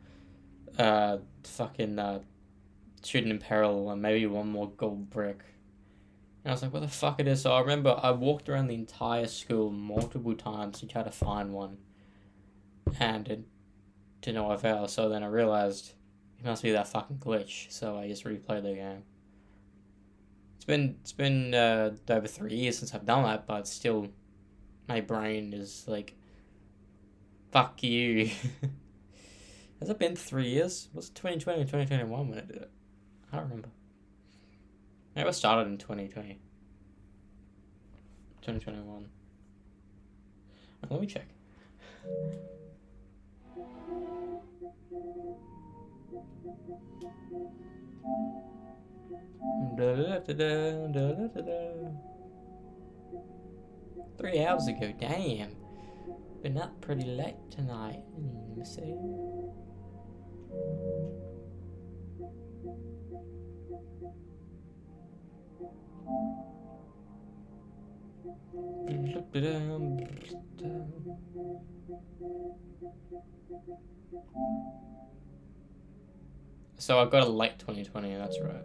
Student in Peril and maybe one more gold brick. And I was like, what the fuck it is? So I remember I walked around the entire school multiple times to try to find one. And it to no avail. So then I realized it must be that fucking glitch. So I just replayed the game. It's been over 3 years since I've done that, but still, my brain is like, fuck you. Has it been 3 years? Was it 2020 or 2021 when I did it? I don't remember. Maybe I started in 2020. 2021. Let me check. Da-da-da-da-da-da-da-da. 3 hours ago, damn. Been up pretty late tonight. Let me see. So I got a late 2020, that's right.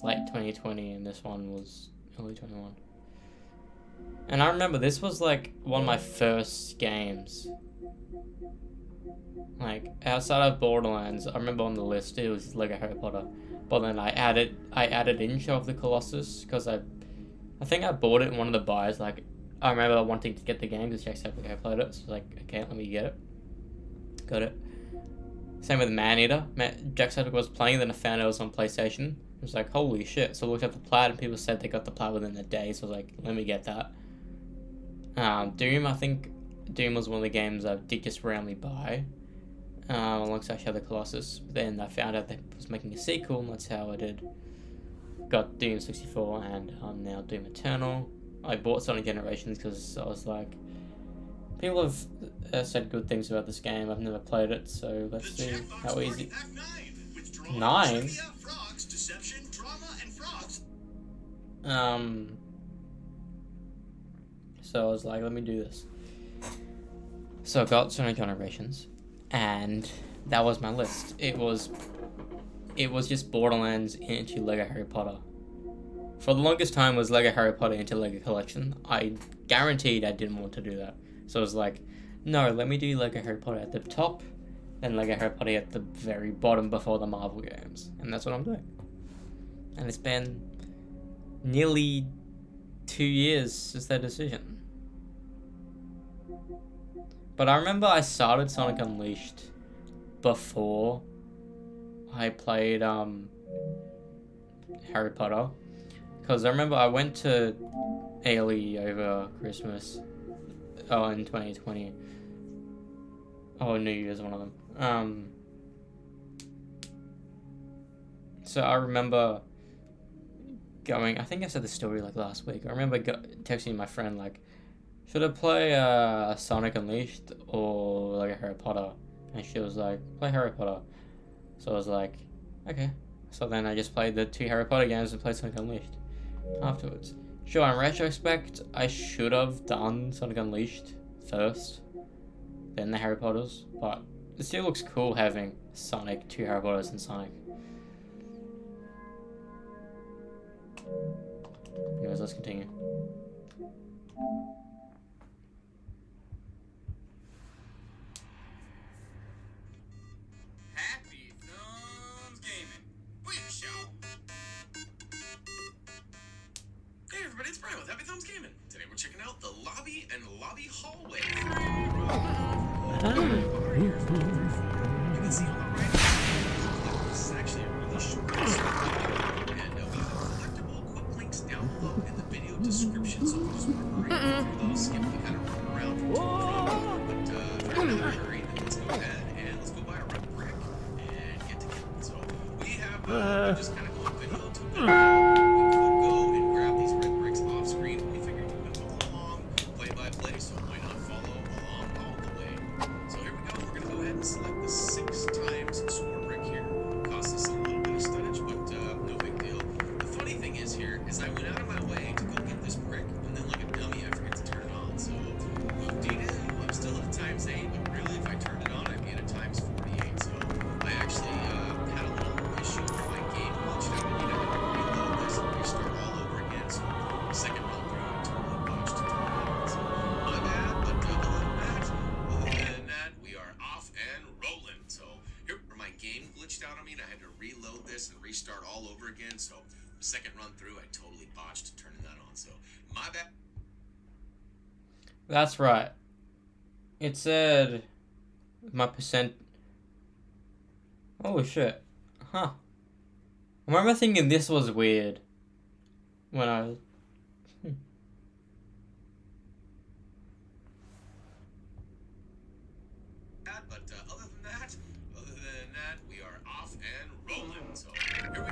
Late 2020, and this one was early 21. And I remember this was like one of my first games. Like outside of Borderlands, I remember on the list it was Lego Harry Potter. But then I added in Shadow of the Colossus because I think I bought it in one of the buys. Like I remember wanting to get the game because Jack said I played it, so I was like, okay, let me get it. Got it. Same with Maneater. Jack said was playing, then I found it was on PlayStation. I was like, holy shit. So I looked at the plat and people said they got the plat within a day, so I was like, let me get that. Doom, I think Doom was one of the games I did just randomly buy. Alongside Shadow of the Colossus. But then I found out they was making a sequel, and that's how I got got Doom 64 and now Doom Eternal. I bought Sonic Generations because I was like, people have said good things about this game. I've never played it, so let's see how easy. 9? Frogs, deception, drama, and frogs. So I was like, let me do this. So I got Sonic Generations, and that was my list. It was just Borderlands into Lego Harry Potter. For the longest time, it was Lego Harry Potter into Lego Collection. I guaranteed I didn't want to do that. So I was like, no, let me do Lego Harry Potter at the top, then Lego Harry Potter at the very bottom before the Marvel games. And that's what I'm doing. And it's been nearly 2 years since that decision. But I remember I started Sonic Unleashed before I played Harry Potter. Because I remember I went to Ailey over Christmas. Oh, in 2020. Oh, New Year's, one of them. So I remember going, I think I said the story like last week. I remember texting my friend like, should I play Sonic Unleashed or like a Harry Potter? And she was like, play Harry Potter. So I was like, okay. So then I just played the 2 Harry Potter games and played Sonic Unleashed afterwards. Sure, in retrospect, I should have done Sonic Unleashed first, then the Harry Potters, but it still looks cool having Sonic, 2 Harry Potters, and Sonic. Anyways, let's continue. Happy Thumbs Gaming. We show. Hey everybody, it's Brian with Happy Thumbs Gaming. Today we're checking out the lobby and lobby hallway. You can see on the right. This is actually a really short and we have collectible quick links down below in the video description. So if you just want to hurry through those, skip the kind of run around from 2 to 3. But if you're in a hurry, then let's go ahead and let's go buy a red brick and get to killing. So we have we just kind of go video to video. We could go and grab these red bricks off screen. We figured we would follow along, play by play, so why not follow along all the way? So here we go. We're gonna go ahead and select the 6 times score brick here. Costs us a little bit of stunnage, but no big deal. The funny thing is here is I went out of my way to go get this brick, and then like a dummy, I forget to turn it on. So I'm still at times 8, but really if I turned it on, I'd be at a times 48. So I actually had a little issue with my game glitched out. I needed to reload this and restart all over again. So second run through, I totally botched to turn it on. So my bad, but other than that, we are off and rolling. So here, my game glitched out on me, and I had to reload this and restart all over again. So second run through, I totally botched turning that on. So my bad. That's right. It said my percent. Oh shit. Huh. I remember thinking this was weird when I was. But other than that, we are off and rolling. So here we go.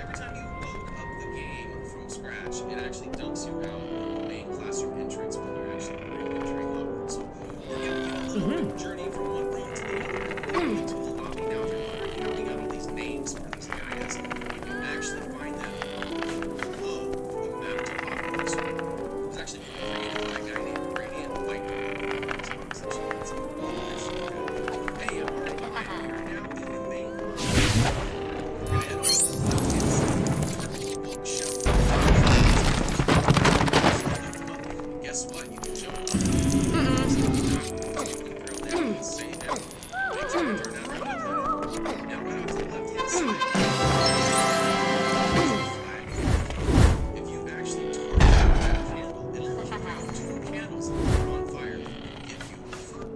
Every time you load up the game from scratch, it actually dumps you out of the main classroom entrance when you're actually entering Hogwarts. So we're gonna do a little journey from one room to the other into the lobby. Now, if you're wondering how we got all these names for these guys, you can actually find them below the map to Hogwarts. It's actually created by a guy named Radiant Viper. Hey, I'm already here now in the main room. We're gonna head to the left-hand side. Guess what? You can jump on it. Say now. Next, turn out right up there. Now right off to the left-hand side. If you actually torch that candle, it'll put you out 2 candles that are on fire and give you a foot.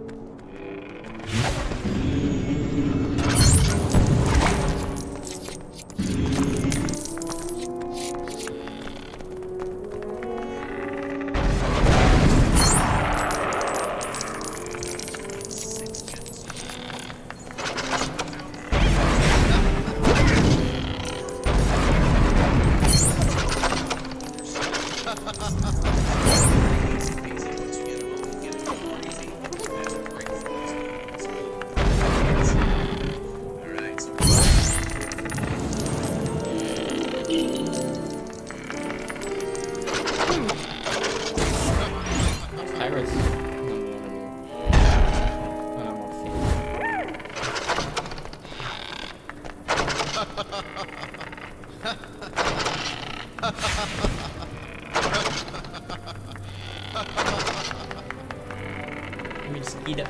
Let me just eat it.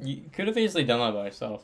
You could have easily done that by yourself.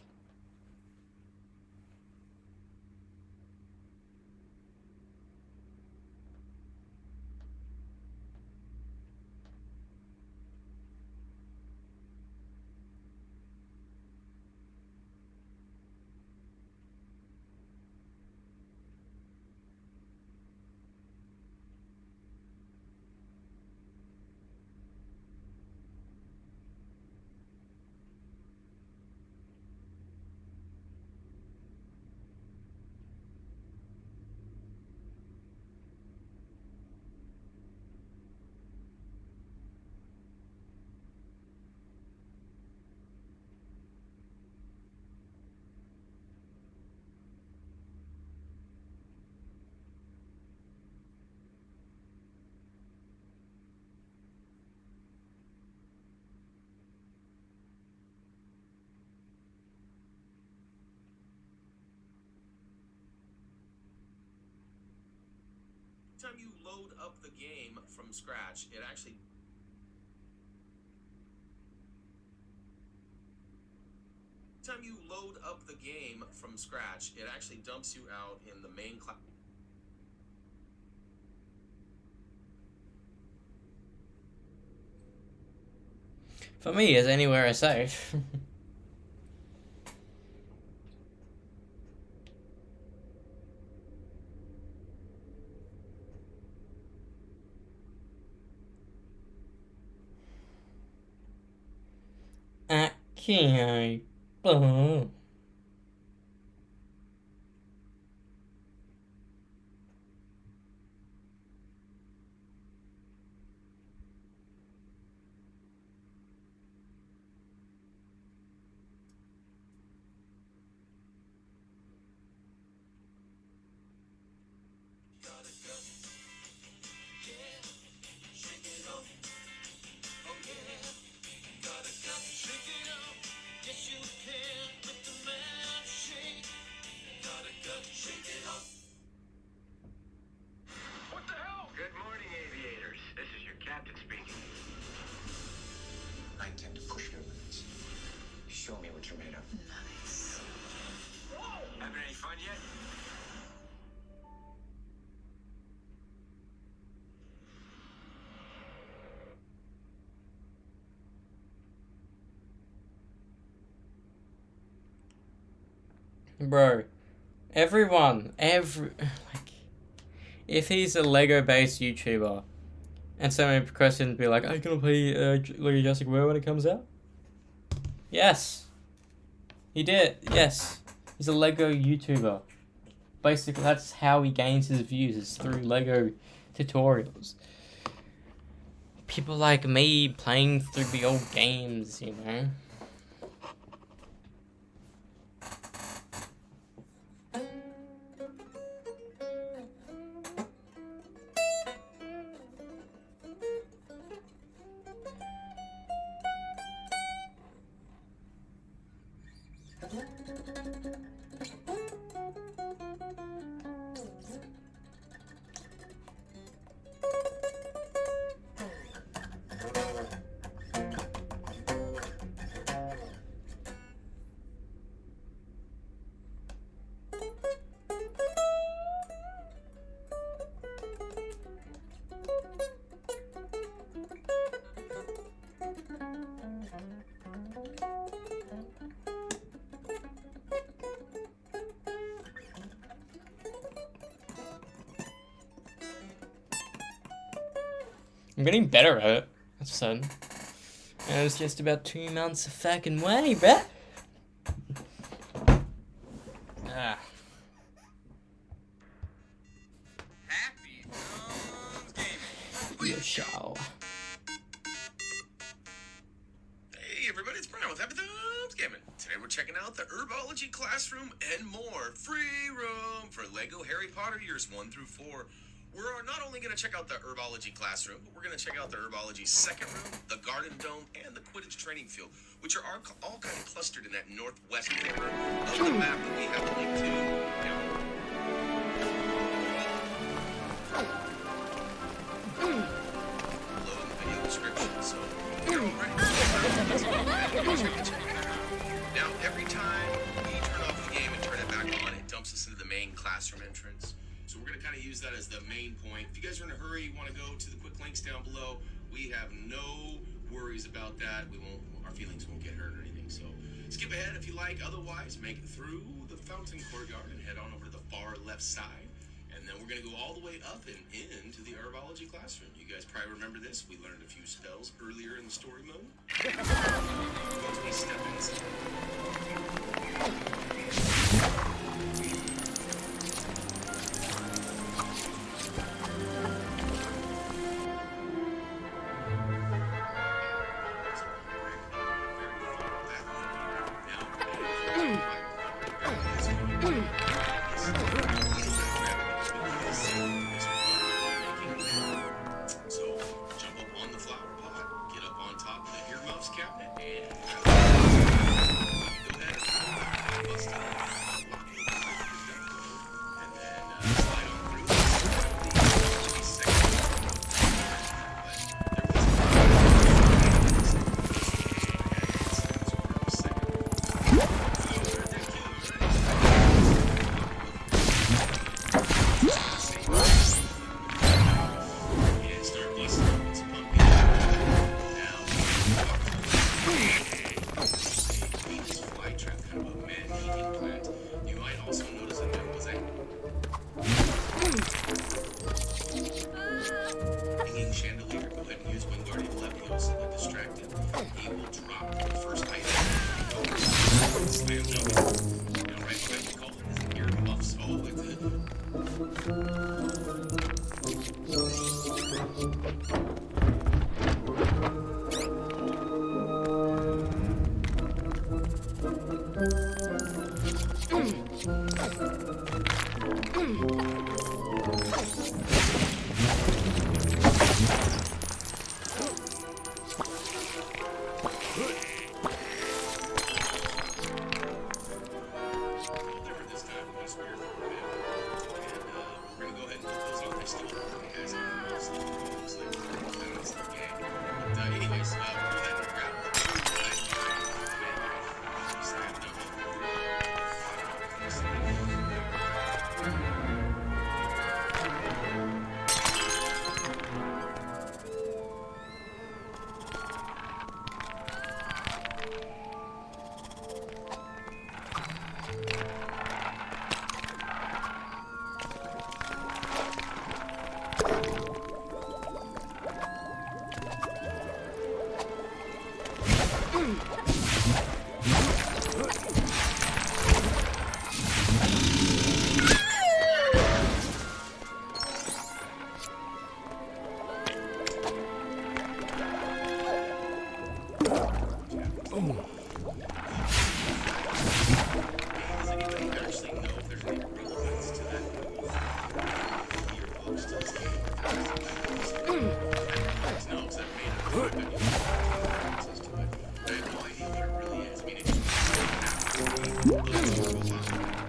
Time you load up the game from scratch, it actually dumps you out in the main class. For me, is anywhere is safe. Okay. Bro, everyone, like, if he's a Lego-based YouTuber, and so many questions be like, "Are you gonna play Lego Jurassic World when it comes out?" Yes, he did. Yes, he's a Lego YouTuber. Basically, that's how he gains his views, is through Lego tutorials. People like me playing through the old games, you know. I'm getting better at it, that's sudden. And it's just about 2 months of fucking way, bruh. Ah. Happy Thumbs Gaming. Yo, show. Hey everybody, it's Brian with Happy Thumbs Gaming. Today we're checking out the Herbology Classroom and more. Free room for Lego Harry Potter years 1 through 4. We're not only going to check out the Herbology Classroom, but we're going to check out the Herbology second room, the Garden Dome, and the Quidditch Training Field, which are all kind of clustered in that northwest corner of the map that we have a link to down below in the video description. So you're all ready to check it out. Now, every time we turn off the game and turn it back on, it dumps us into the main classroom entrance. So we're going to kind of use that as the main point. If you guys are in a hurry, you want to go to the quick links down below, we have no worries about that. Our feelings won't get hurt or anything. So skip ahead if you like. Otherwise, make it through the fountain courtyard and head on over to the far left side. And then we're going to go all the way up and into the Herbology Classroom. You guys probably remember this. We learned a few spells earlier in the story mode. Once we step inside. Does anybody actually know if there's any relevance to that gearbox to this game? No, because I've made a video references to it. I have no idea what it really is. I mean, it's just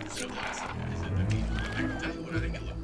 is it a plastic? Is it? I mean, I can tell you what I think it looks.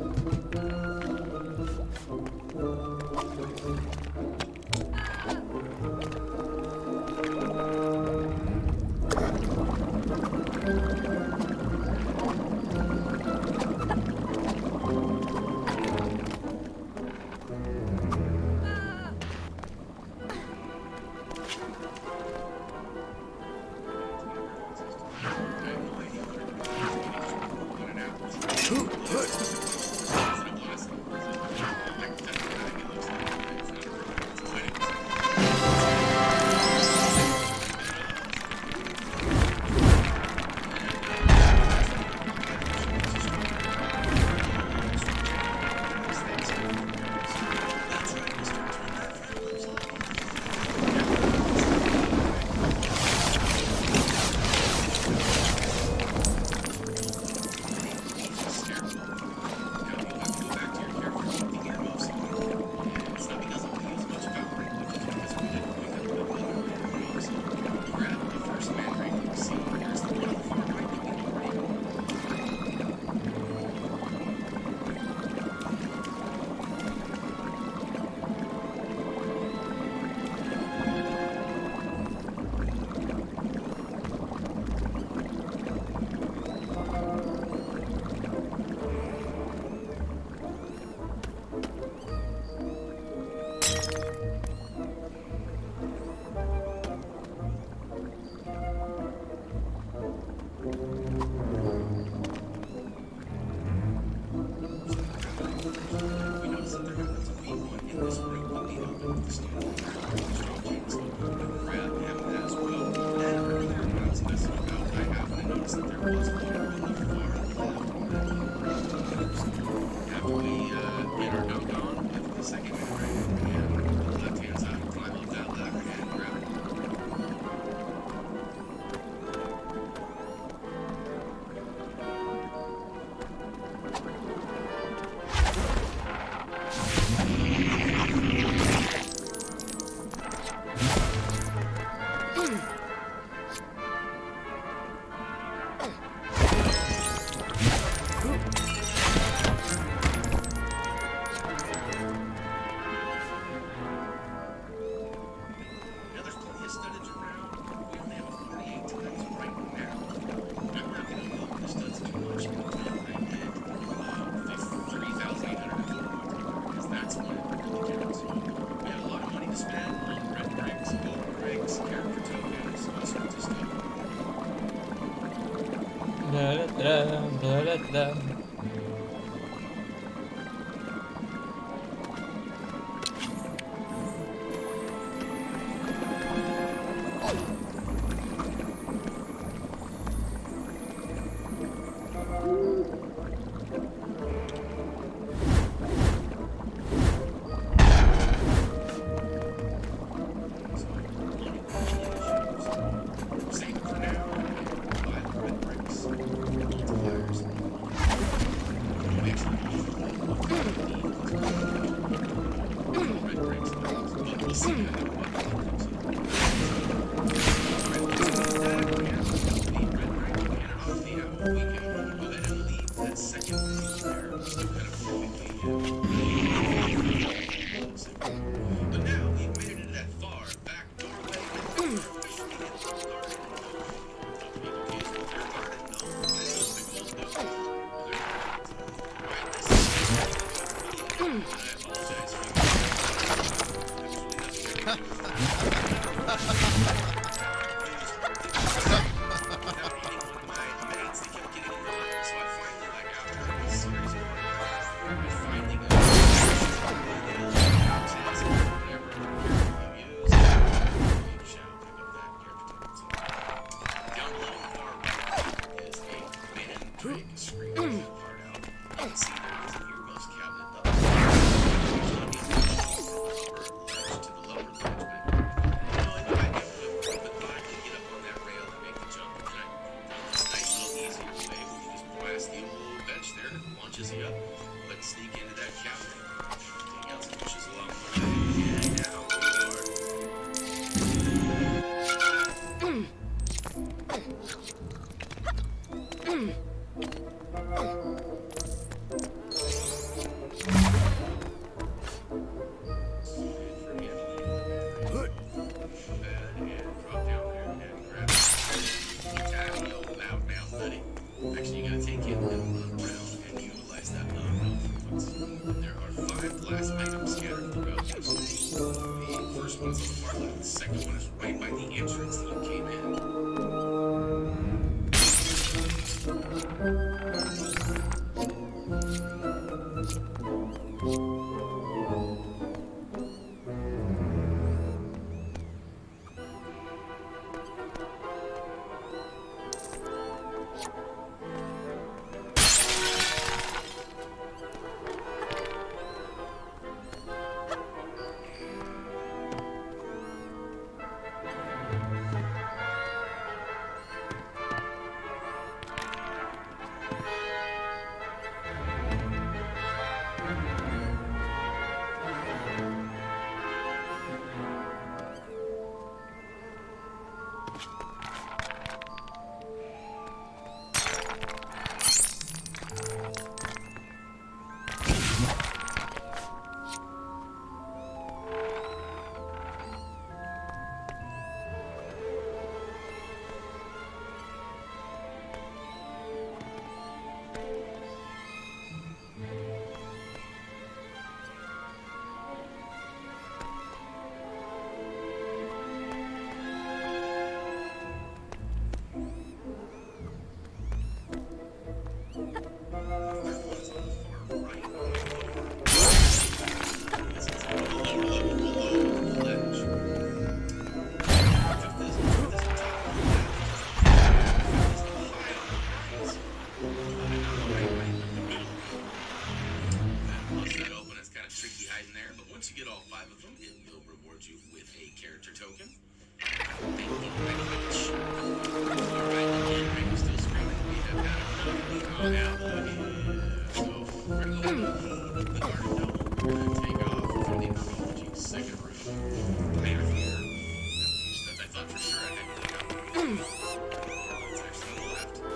actually the left. So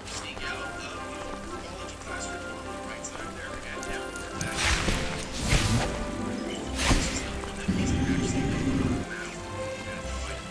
sneak out of your biology classroom on the right side there and down the back. This is the one that he's actually making on the map. And fight.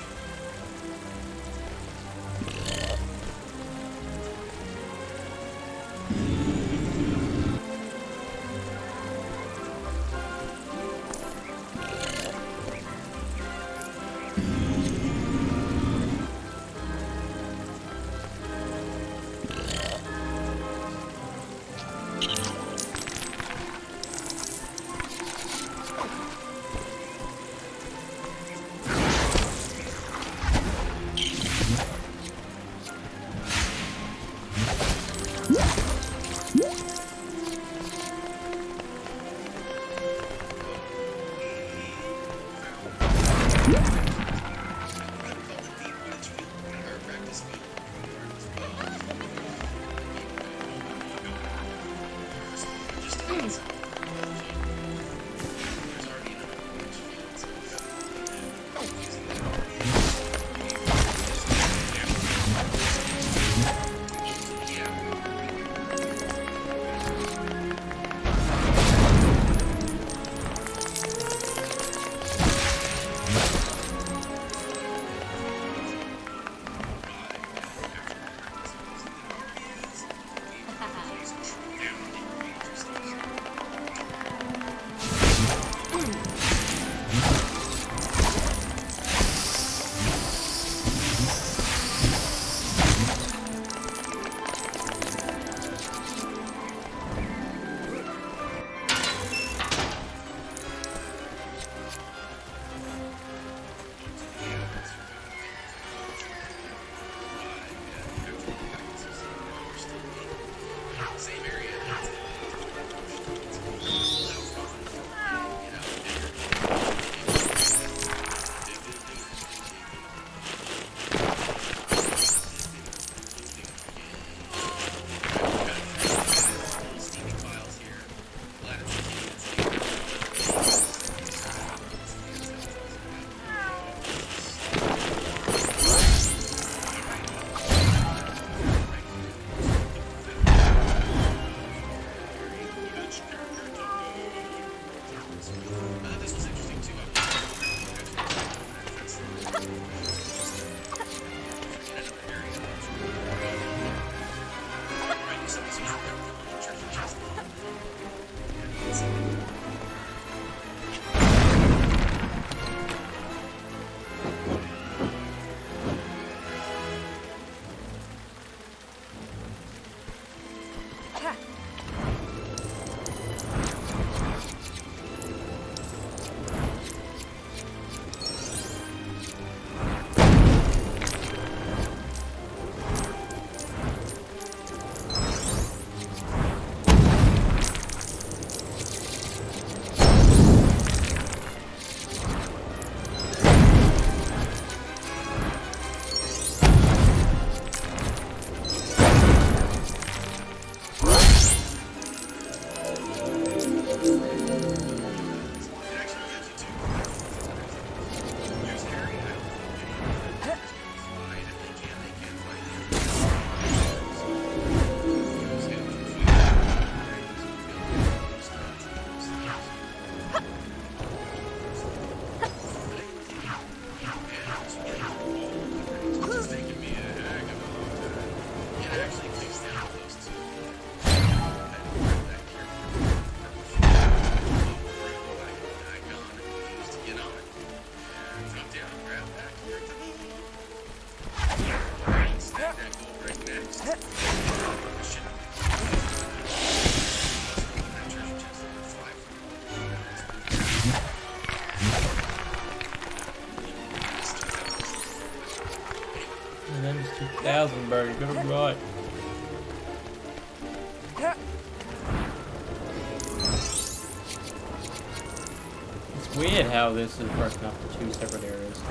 And then it's 2000, bro. You got it right. It's weird how this is broken up into two separate areas.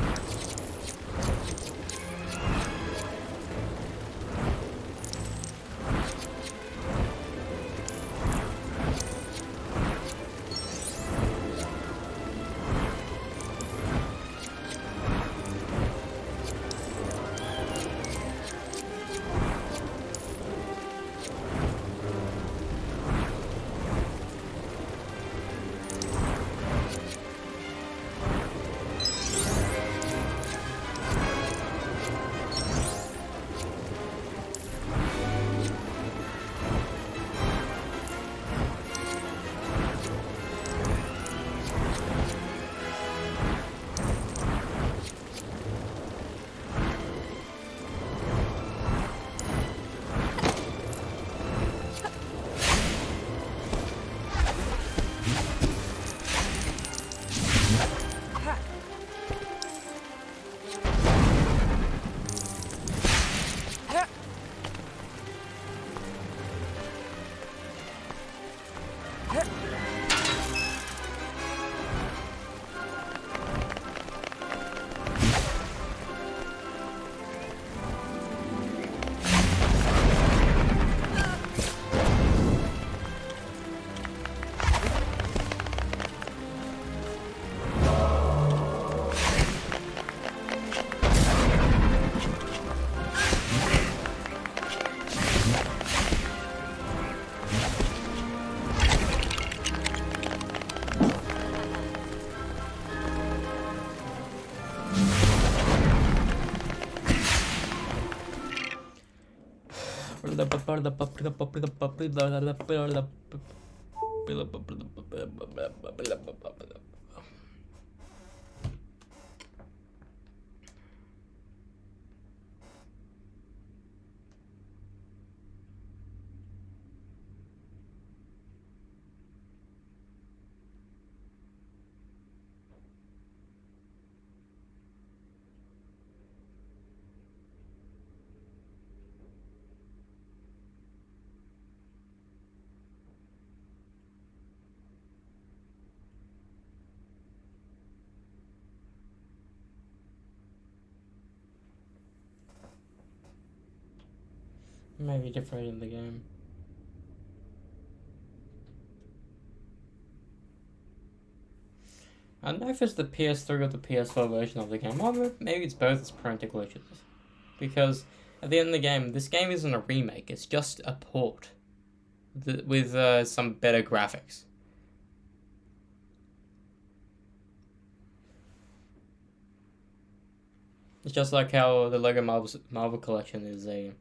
Maybe different in the game. I don't know if it's the PS3 or the PS4 version of the game. Or maybe it's both as parental glitches. Because at the end of the game, this game isn't a remake, it's just a port with some better graphics. It's just like how the Lego Marvel collection is a...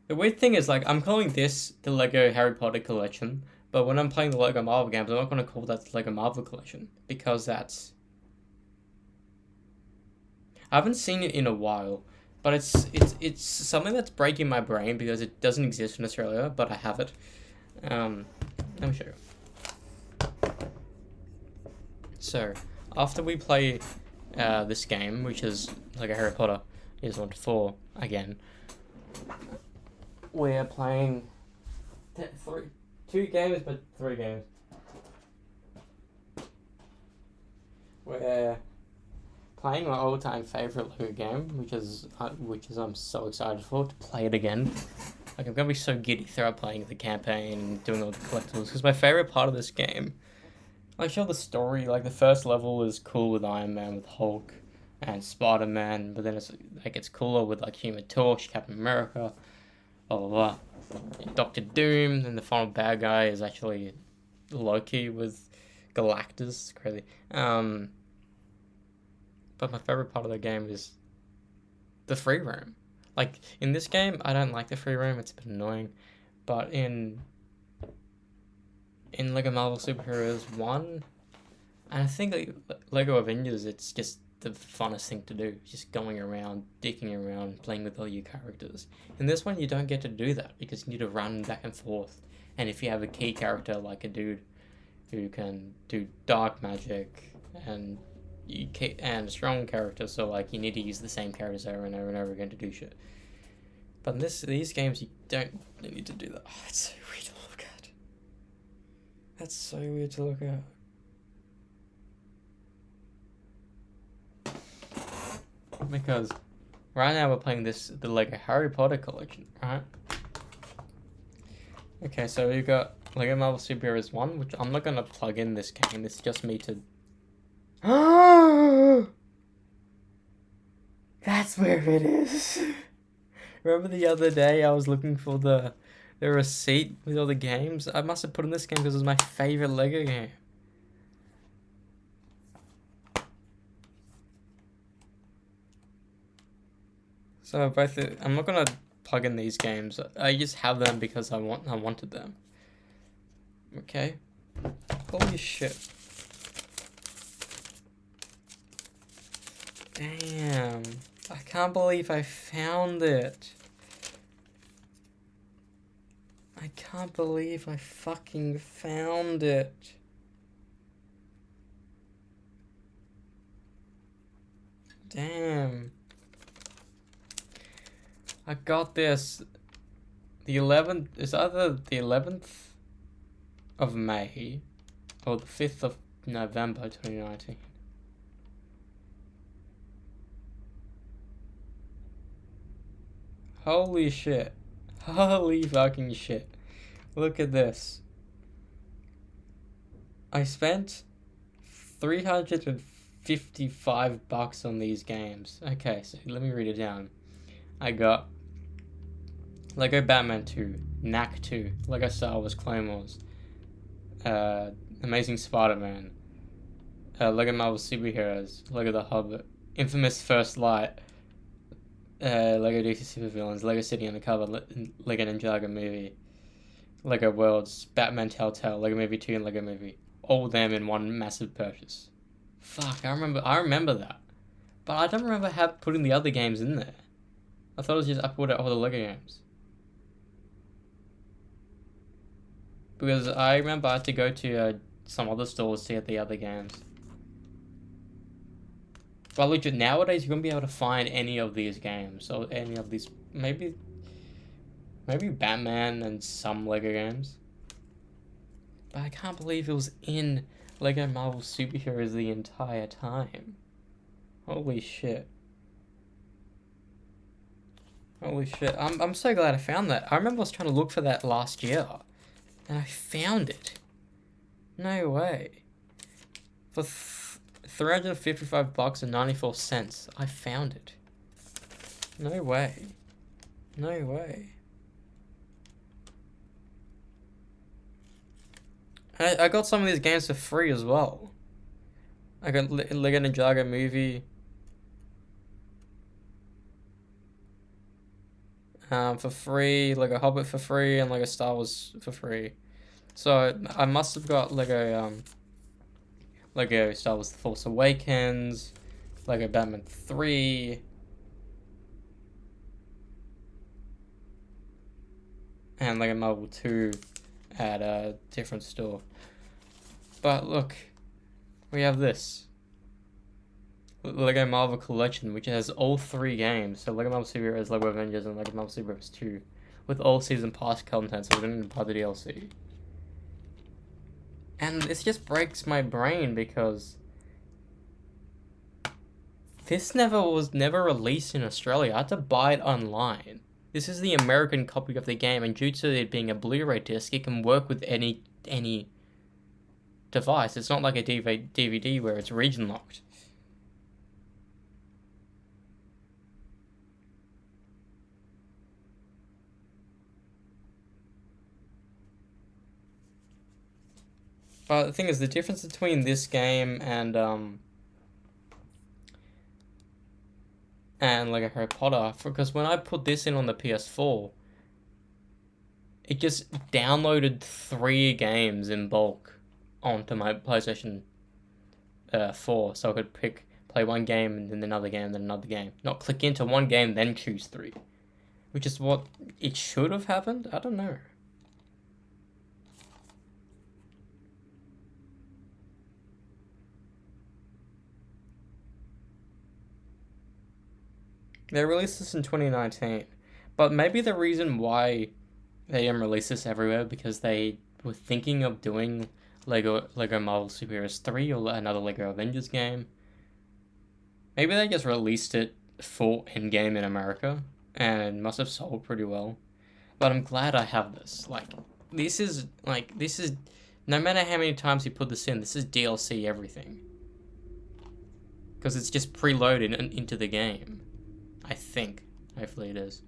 The weird thing is, like, I'm calling this the Lego Harry Potter collection, but when I'm playing the Lego Marvel games, I'm not going to call that the Lego Marvel collection, because that's... I haven't seen it in a while, but it's something that's breaking my brain because it doesn't exist in Australia, but I have it. Let me show you. So, after we play this game, which is Lego Harry Potter is 1 to 4 again, we're playing 2 games, but 3 games. We're playing my all-time favorite Lego game, which is I'm so excited for to play it again. Like, I'm gonna be so giddy throughout playing the campaign and doing all the collectibles, because my favorite part of this game, like, sure, the story, like, the first level is cool with Iron Man, with Hulk, and Spider-Man, but then it's cooler with, like, Human Torch, Captain America, blah blah blah, Doctor Doom, and the final bad guy is actually Loki with Galactus. It's crazy. But my favorite part of the game is the free roam. Like, in this game, I don't like the free roam, it's a bit annoying, but in Lego Marvel Superheroes 1, and I think like Lego Avengers, it's just the funnest thing to do, just going around, dicking around, playing with all your characters. In this one, you don't get to do that, because you need to run back and forth, and if you have a key character, like a dude who can do dark magic, and a strong character, so, like, you need to use the same characters over and over and over again to do shit. But in these games, you don't need to do that. Oh, it's so weird to look at. That's so weird to look at. Because right now we're playing the Lego Harry Potter collection, right? Okay, so we've got Lego Marvel Superheroes 1, which I'm not going to plug in this game, it's just me to... That's where it is. Remember the other day I was looking for the receipt with all the games? I must have put in this game because it was my favorite Lego game. So I'm not gonna plug in these games. I just have them because I wanted them. Okay. Holy shit. Damn. I can't believe I found it. I can't believe I fucking found it. Damn. I got this. The 11th, it's either the 11th of May or the 5th of November 2019. Holy shit. Holy fucking shit. Look at this. I spent $355 on these games. Okay, so let me read it down. I got Lego Batman 2, Knack 2, Lego Star Wars Clone Wars, Amazing Spider-Man, Lego Marvel Superheroes, Lego The Hobbit, Infamous First Light, Lego DC Supervillains, Lego City Undercover, Lego Ninjago Movie, Lego Worlds, Batman Telltale, Lego Movie 2, and Lego Movie. All of them in one massive purchase. Fuck, I remember that. But I don't remember putting the other games in there. I thought it was just I put all the Lego games. Because I remember I had to go to some other stores to get the other games. But legit, nowadays you're gonna be able to find any of these games. So any of these, maybe Batman and some Lego games. But I can't believe it was in Lego Marvel Superheroes the entire time. Holy shit. Holy shit. I'm so glad I found that. I remember I was trying to look for that last year. And I found it. No way. For $355.94, I found it. No way. No way. I got some of these games for free as well. I got Lego Ninjago Movie. For free, Lego Hobbit for free, and Lego Star Wars for free. So I must have got Lego Star Wars The Force Awakens, Lego Batman 3, and Lego Marvel 2 at a different store. But look, we have this. Lego Marvel Collection, which has all 3 games. So Lego Marvel Superheroes, Lego Avengers, and Lego Marvel Superheroes 2. With all season pass content, so we don't even buy the DLC. And this just breaks my brain because this was never released in Australia. I had to buy it online. This is the American copy of the game, and due to it being a Blu-ray disc, it can work with any device. It's not like a DVD where it's region locked. But the thing is, the difference between this game and like a Harry Potter, because when I put this in on the PS4, it just downloaded 3 games in bulk onto my PlayStation 4, so I could play one game and then another game and then another game. Not click into one game then choose 3, which is what it should have happened. I don't know. They released this in 2019, but maybe the reason why they didn't release this everywhere because they were thinking of doing Lego Marvel Superheroes 3 or another Lego Avengers game. Maybe they just released it full in-game in America and must have sold pretty well. But I'm glad I have this. This is no matter how many times you put this in, this is DLC everything. Because it's just preloaded into the game. I think. Hopefully it is.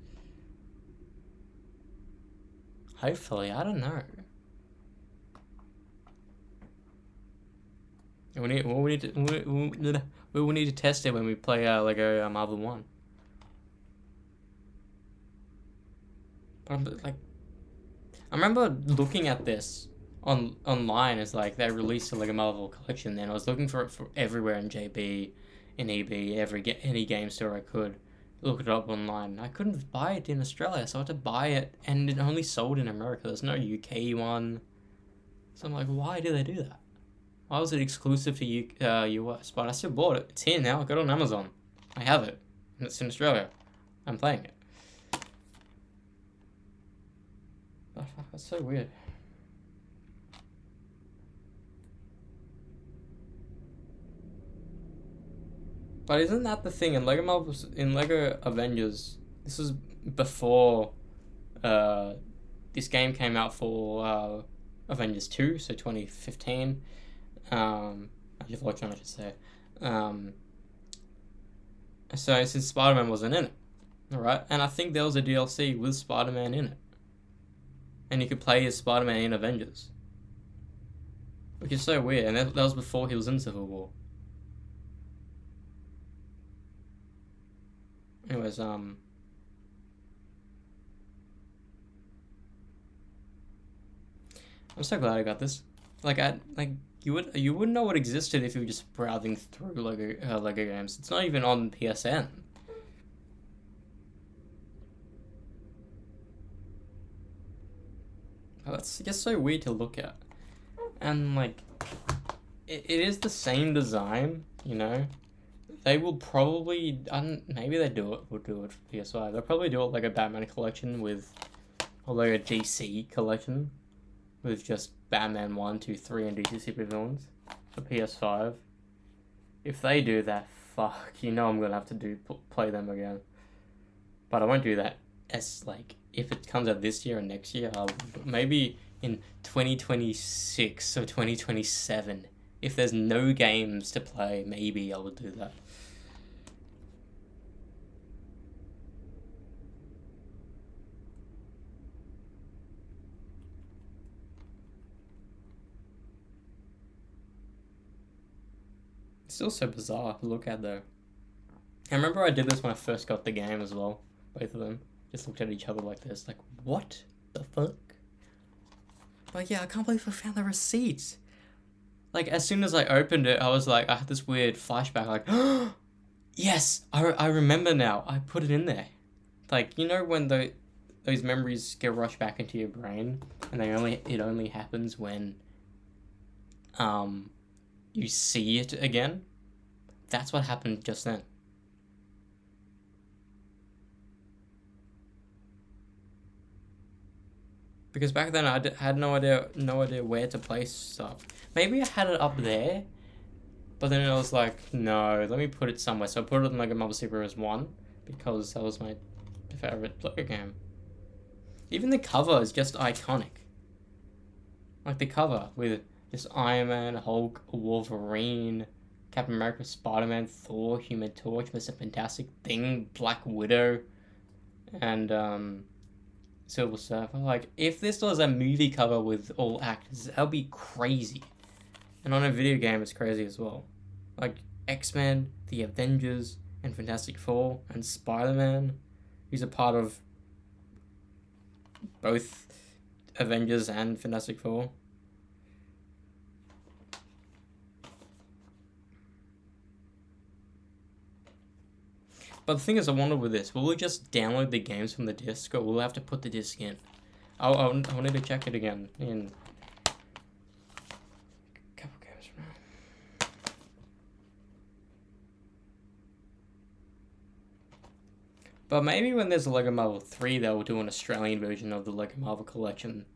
Hopefully, I don't know. We will need to test it when we play Lego Marvel 1. But I remember looking at this online as they released a Lego Marvel collection, and I was looking for it everywhere in JB, in EB, any game store I could. Look it up online. I couldn't buy it in Australia, so I had to buy it, and it only sold in America. There's no UK one. So I'm like, why do they do that? Why was it exclusive to US? But I still bought it. It's here now. I got it on Amazon. I have it. And it's in Australia. I'm playing it. Oh, fuck, that's so weird. But isn't that the thing in Lego Avengers? This was before this game came out for Avengers 2, so 2015. Actually, Voltron, I should say. So since Spider-Man wasn't in it, alright, and I think there was a DLC with Spider-Man in it, and you could play as Spider-Man in Avengers, which is so weird. And that was before he was in Civil War. Anyways, I'm so glad I got this. Like you wouldn't know it existed if you were just browsing through Lego games. It's not even on PSN. Oh, that's just so weird to look at, and like it is the same design, you know. They will probably, maybe they will do it for PS5. They'll probably do it like a Batman collection with, or like a DC collection with just Batman 1, 2, 3 and DC Supervillains for PS5. If they do that, fuck, you know I'm gonna have to play them again. But I won't do that as like, if it comes out this year or next year, maybe in 2026 or 2027. If there's no games to play, maybe I will do that. It's still so bizarre to look at though. I remember I did this when I first got the game as well. Both of them just looked at each other like this, like, what the fuck? But yeah, I can't believe I found the receipts. Like, as soon as I opened it, I was like, I had this weird flashback, like, oh, yes, I remember now. I put it in there. Like, you know when those memories get rushed back into your brain, and it only happens when you see it again? That's what happened just then. Because back then I had no idea where to place stuff. Maybe I had it up there, but then I was like, no, let me put it somewhere. So I put it in Lego Marvel Super Heroes 1, because that was my favorite Lego game. Even the cover is just iconic. Like the cover with just Iron Man, Hulk, Wolverine, Captain America, Spider-Man, Thor, Human Torch, Mr. Fantastic, Thing, Black Widow, and Silver Surfer. Like, if this was a movie cover with all actors, that would be crazy. And on a video game, it's crazy as well. Like, X-Men, the Avengers, and Fantastic Four, and Spider-Man, who's a part of both Avengers and Fantastic Four. But the thing is, I wonder with this, will we just download the games from the disc, or will we have to put the disc in? I need to check it again in a couple games from now. But maybe when there's a Lego Marvel 3, they'll do an Australian version of the Lego Marvel collection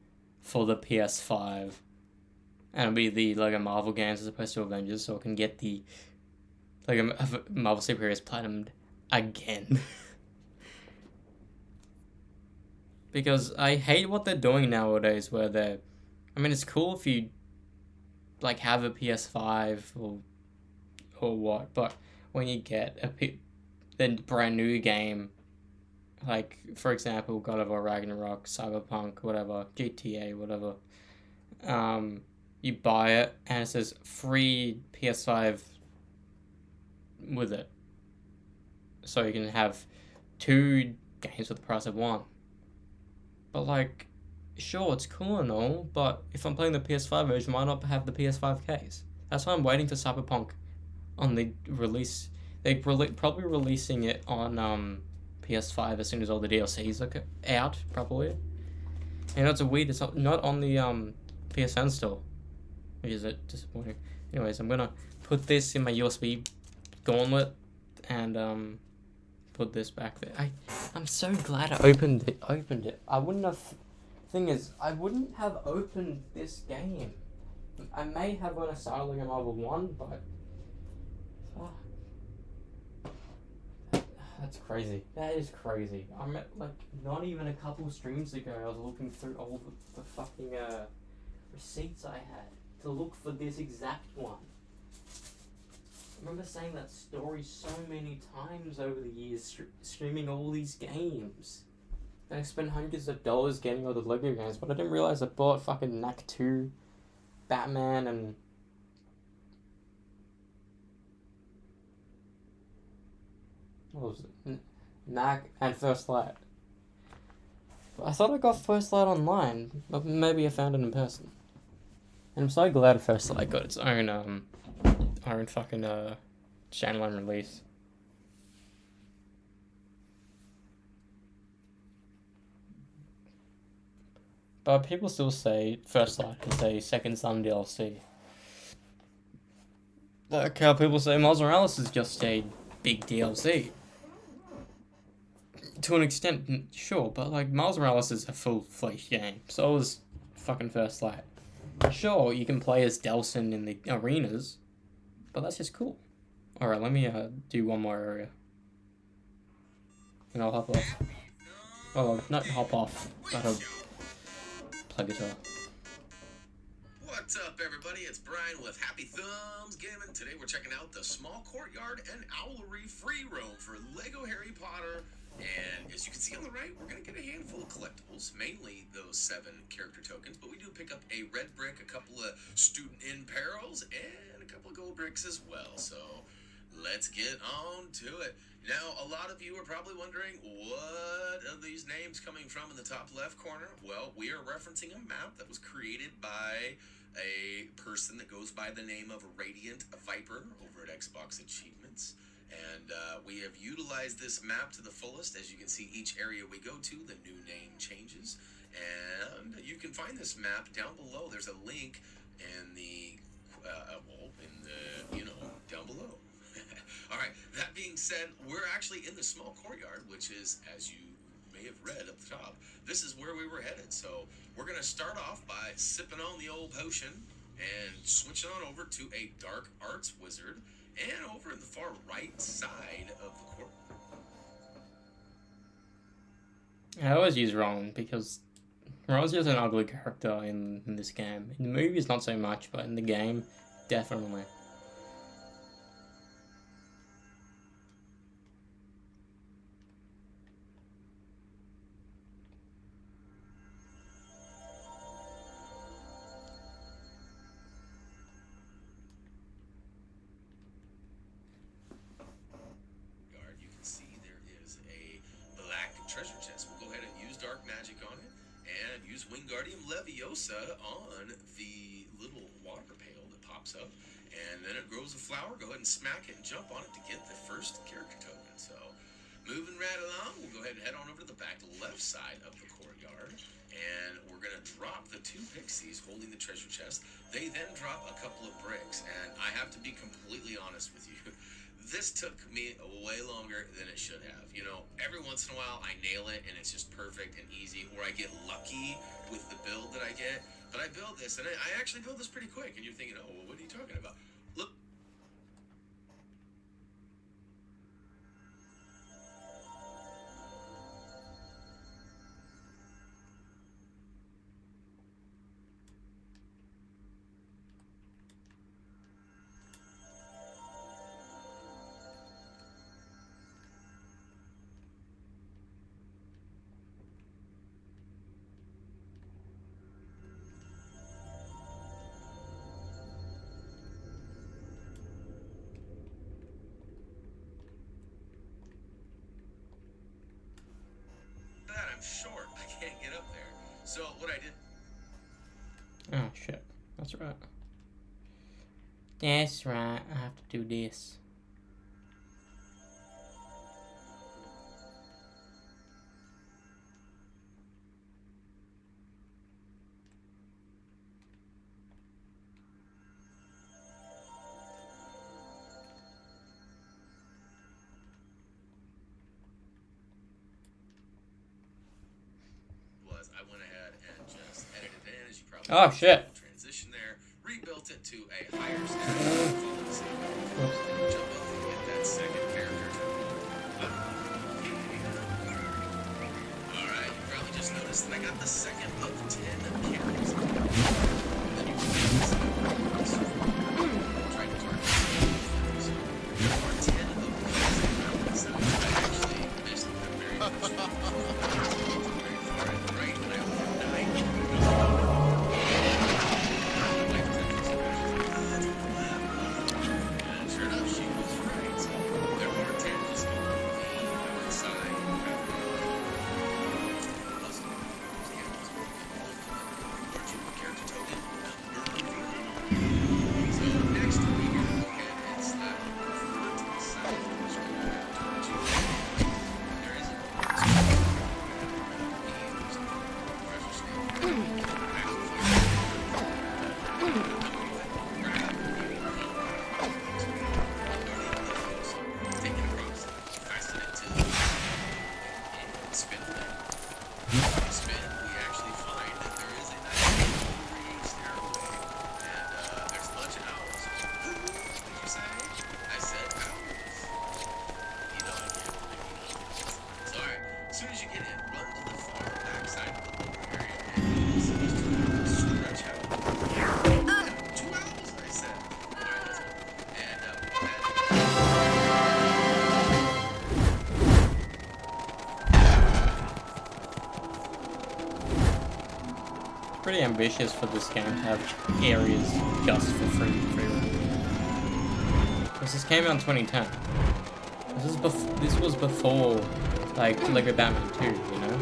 for the PS5. And it'll be the Lego Marvel games as opposed to Avengers, so I can get the Lego Marvel Super Heroes Platinumed again. Because I hate what they're doing nowadays, where I mean, it's cool if you like have a PS5 or what, but when you get the brand new game, like for example God of War Ragnarok, Cyberpunk, whatever, GTA, whatever, you buy it and it says free PS5 with it. So you can have 2 games for the price of 1. But like, sure, it's cool and all, but if I'm playing the PS5 version, why not have the PS5 case? That's why I'm waiting for Cyberpunk on the release. They're probably releasing it on PS5 as soon as all the DLCs are out, probably. And it's weird, it's not on the PSN store, which is disappointing. Anyways, I'm gonna put this in my USB gauntlet and put this back there. I'm so glad I opened it. I wouldn't have. Thing is, I wouldn't have opened this game. I may have when I started Lego Marvel 1, but that's crazy. That is crazy. I'm at, like, not even a couple streams ago, I was looking through all the fucking receipts I had to look for this exact one. I remember saying that story so many times over the years, streaming all these games. I spent hundreds of dollars getting all the Lego games, but I didn't realize I bought fucking Knack 2, Batman, and what was it? Knack and First Light. I thought I got First Light online, but maybe I found it in person. I'm so glad First Light got its own fucking standalone release. But people still say First Light is a Second Son DLC. Like how people say Miles Morales is just a big DLC. To an extent, sure, but like Miles Morales is a full-fledged game. So is fucking First Light. Sure, you can play as Delsin in the arenas, but that's just cool. Alright, let me do one more area. And I'll hop off. Oh, not hop off, but I'll play guitar. What's up, everybody? It's Brian with Happy Thumbs Gaming. Today we're checking out the Small Courtyard and Owlery free roam for LEGO Harry Potter. And as you can see on the right, we're going to get a handful of collectibles, mainly those 7 character tokens, but we do pick up a red brick, a couple of student in perils, and a couple of gold bricks as well. So let's get on to it. Now, a lot of you are probably wondering, what are these names coming from in the top left corner? Well, we are referencing a map that was created by a person that goes by the name of Radiant Viper over at Xbox Achievements. And we have utilized this map to the fullest. As you can see, each area we go to, the new name changes. And you can find this map down below. There's a link in the, down below. All right, that being said, we're actually in the Small Courtyard, which is, as you may have read up the top, this is where we were headed. So we're going to start off by sipping on the old potion and switching on over to a Dark Arts Wizard. And over in the far right side of the court. I always use Rowan because Rowan's just an ugly character in this game. In the movies, not so much, but in the game, definitely. Treasure chest. We'll go ahead and use Dark Magic on it and use Wingardium Leviosa on the little water pail that pops up, and then it grows a flower. Go ahead and smack it and jump on it to get the first character token. So moving right along, we'll go ahead and head on over to the back left side of the courtyard, and we're going to drop the 2 pixies holding the treasure chest. They then drop a couple of bricks, and I have to be completely honest with you. This took me way longer than it should have. You know, every once in a while I nail it and it's just perfect and easy, or I get lucky with the build that I get. But I build this, and I actually build this pretty quick, and you're thinking, oh, well, what are you talking about? Look. I'm short. I can't get up there. So what I did. Oh shit. That's right. That's right. I have to do this. I went ahead and just edited it in, as you probably Oh shit. Transition there, rebuilt it to a higher status. Jump up and get that second character. Alright, you probably just noticed that I got the second of 10 characters. Trying to target there are 10 of these. So I actually missed them very much. pretty ambitious for this game to have areas just for free roam. Because this came out in 2010. This was before, like, Lego Batman 2, you know?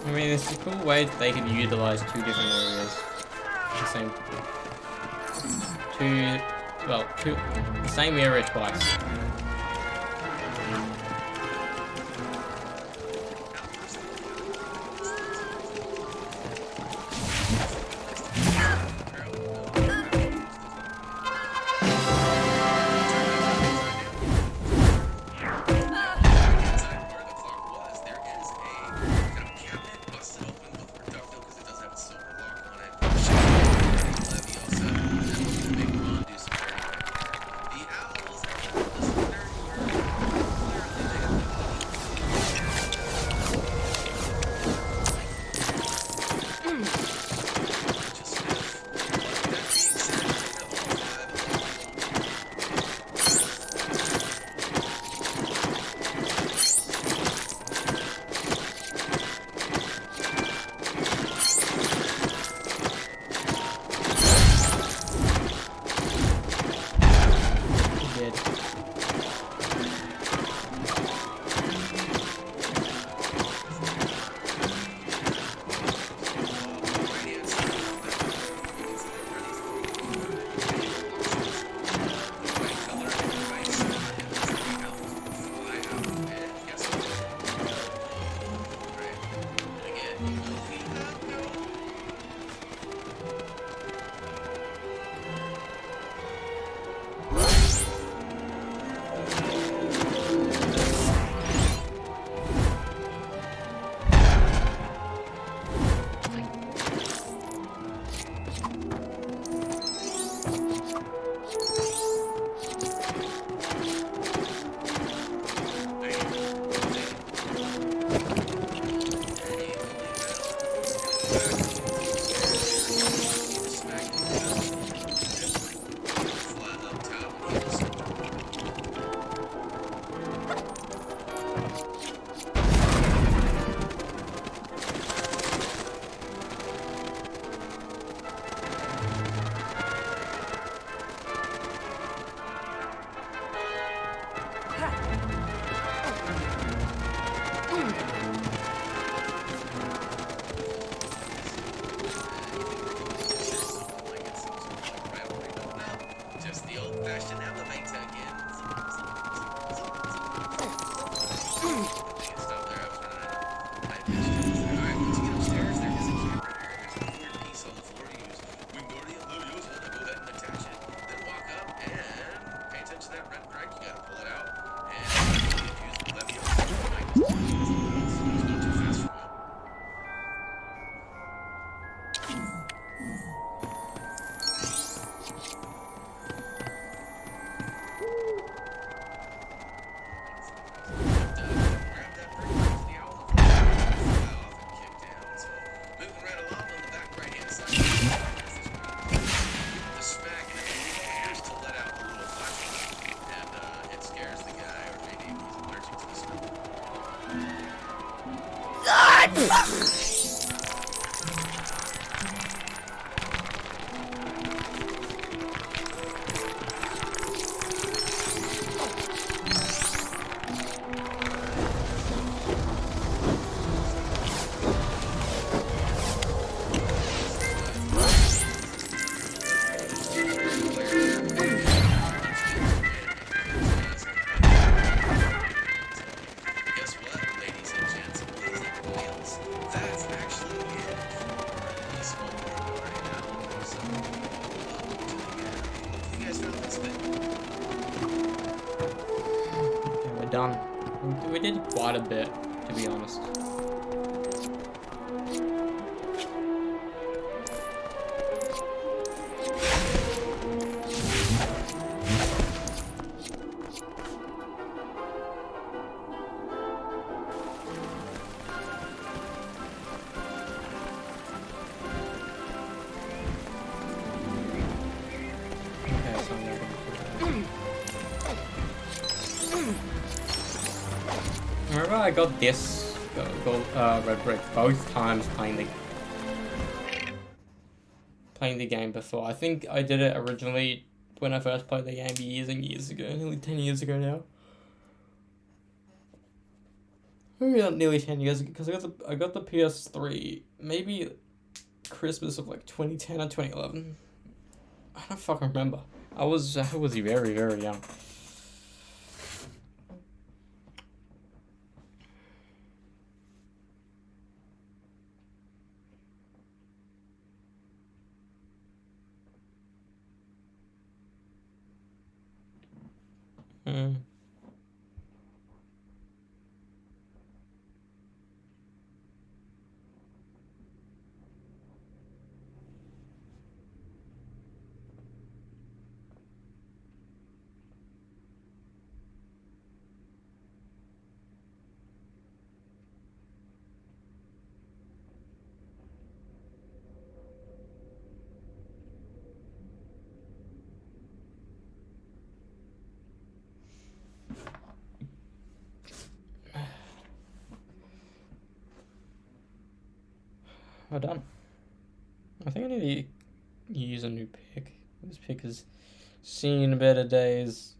I mean, it's a cool way that they can utilize two different areas. The same area twice. stop there. I was running out. I pitched it. Alright, once you get upstairs, there is a camera area. There's a clear piece on the floor to use. Wingardium Leviosa to go ahead and attach it. Then walk up and pay attention to that red drag. You gotta pull it out. And use the Leviosa. It's going too fast for me. Guess what, ladies and gents, boys and girls? That's actually it for this one right now. So, welcome to the game. Hope you guys found this video. Okay, we're done. We did quite a bit, to be honest. Okay, so I'm gonna remember I got this red brick both times playing the game before. I think I did it originally when I first played the game years and years ago, nearly 10 years ago now. Maybe not nearly 10 years ago, because I got the PS3 maybe Christmas of like 2010 or 2011. I don't fucking remember. I was very, very young. Hmm. We're done. I think I need to use a new pick. This pick has seen better days.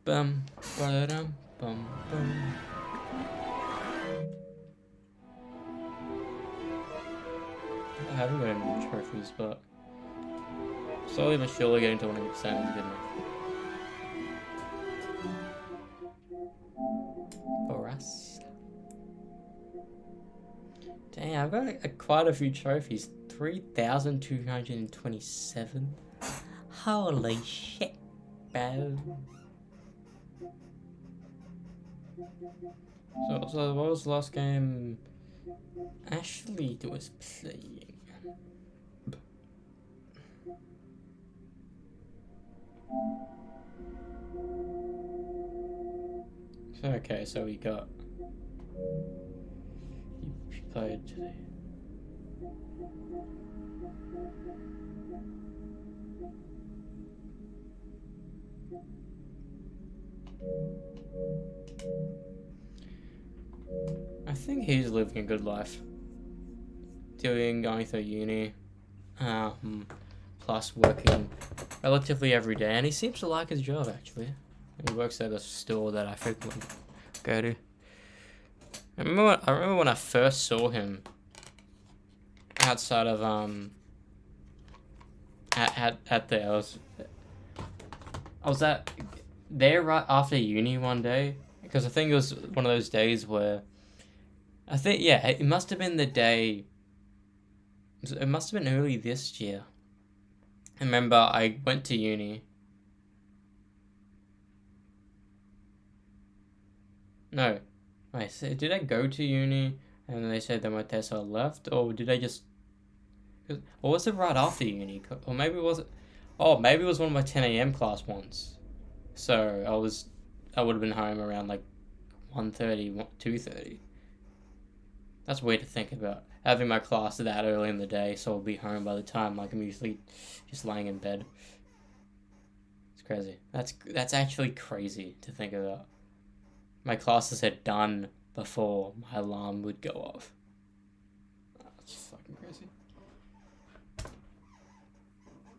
Bum, ba-da-dum, bum, bum. I haven't got any trophies, but slowly but surely getting to 100% is good enough. For us. Dang, I've got quite a few trophies. 3,227. Holy shit, bro. So what was the last game Ashley was playing? Okay, so we got. He played today. I think he's living a good life. Going through uni, plus working relatively every day, and he seems to like his job actually. He works at a store that I frequently go to. I remember when I first saw him outside of at the I was at there right after uni one day, because I think it was one of those days where I think, yeah, it must have been the day. It must have been early this year. I remember I went to uni. No, I said, did I go to uni and they said they weren't there, so I left, or did I just? Or was it right after uni? Or maybe it was. Oh, maybe it was one of my 10 a.m. class ones. So I would have been home around like 1:30, 2:30. That's weird to think about. Having my class that early in the day, so I'll be home by the time like I'm usually just laying in bed. It's crazy. That's actually crazy to think about. My classes had done before my alarm would go off. That's fucking crazy.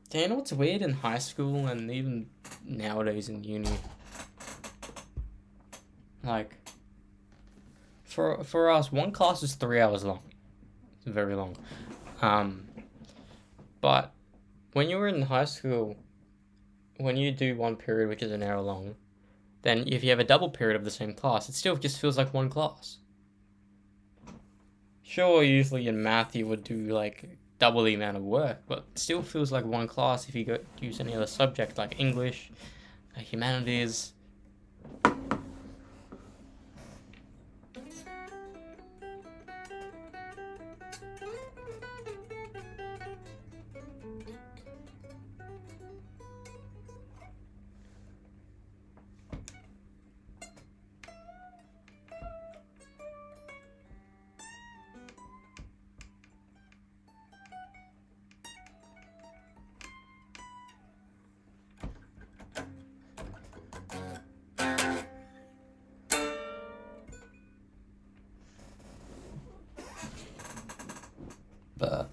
Do you know what's weird in high school and even nowadays in uni? Like, for us, one class is 3 hours long. It's very long. But when you were in high school, when you do one period which is an hour long, then if you have a double period of the same class, it still just feels like one class. Sure, usually in math you would do like double the amount of work, but it still feels like one class if you use any other subject like English, humanities. But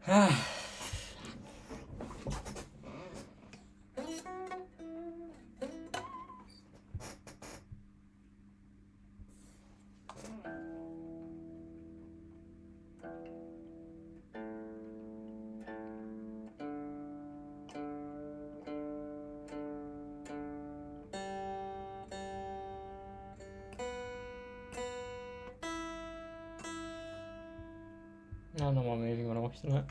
I don't know what movie you want to watch tonight.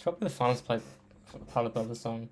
It's probably the funnest part of the song.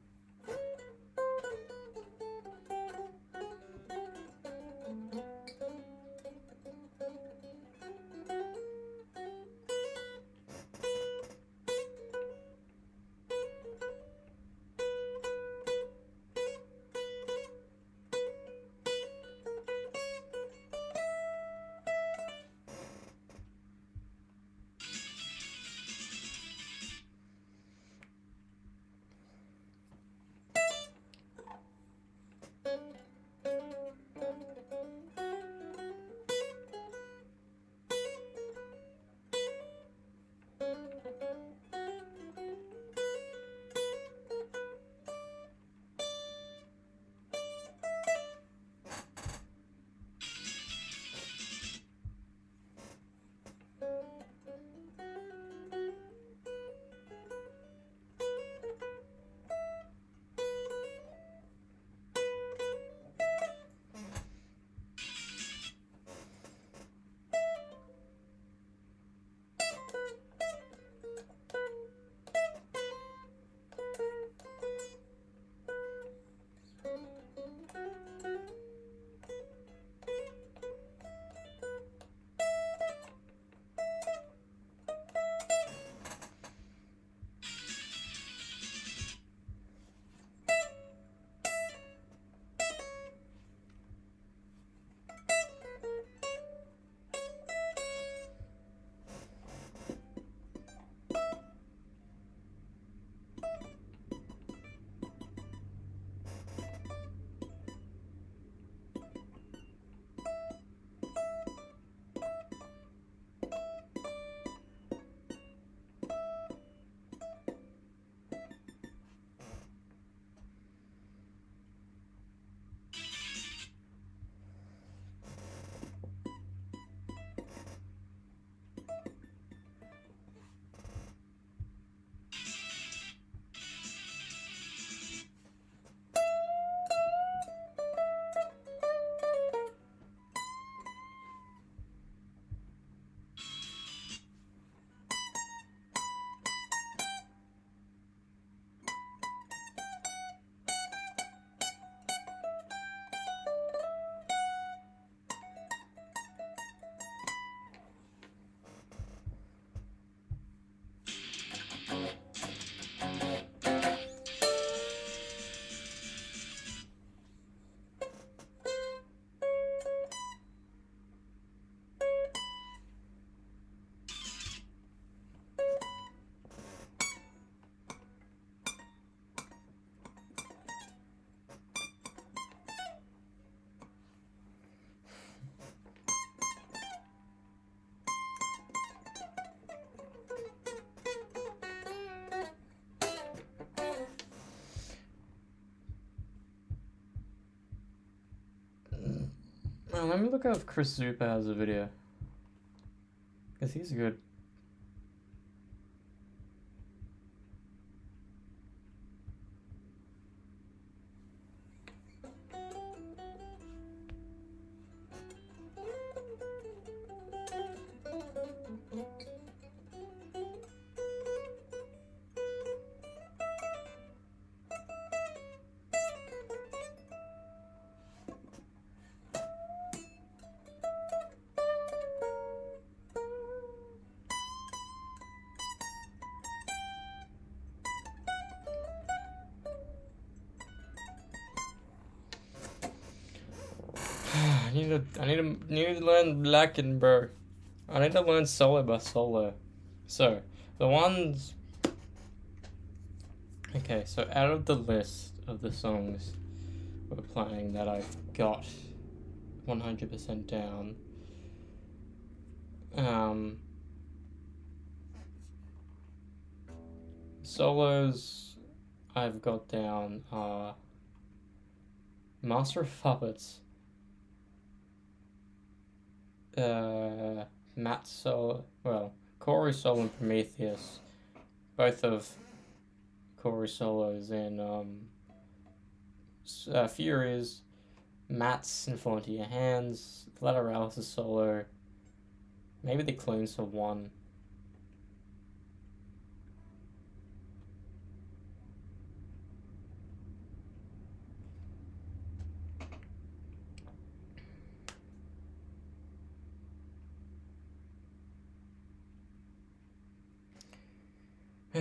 Oh, let me look up if Chris Zupa has a video. Because he's good. I need to learn Blackenberg. I need to learn Solo by Solo. So, the ones... Okay, so out of the list of the songs we're playing that I've got 100% down, solos I've got down are Master of Puppets, Matt Solo, well, Corey Solo and Prometheus, both of Corey Solos in Furies, Matt's In Fall Into Your Hands, Lateralis' solo, maybe the Cleans for one.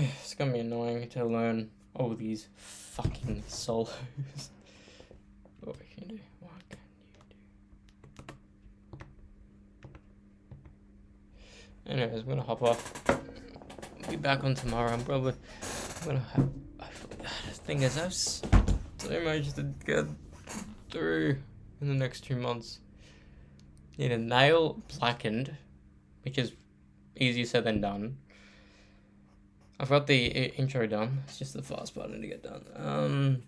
It's gonna be annoying to learn all these fucking solos. What can you do? What can you do? Anyways, I'm gonna hop off. I'll be back on tomorrow. I'm gonna have. The thing is, I have so much to get through in the next 2 months. Need a nail blackened, which is easier said than done. I've got the intro done. It's just the fast button to get done.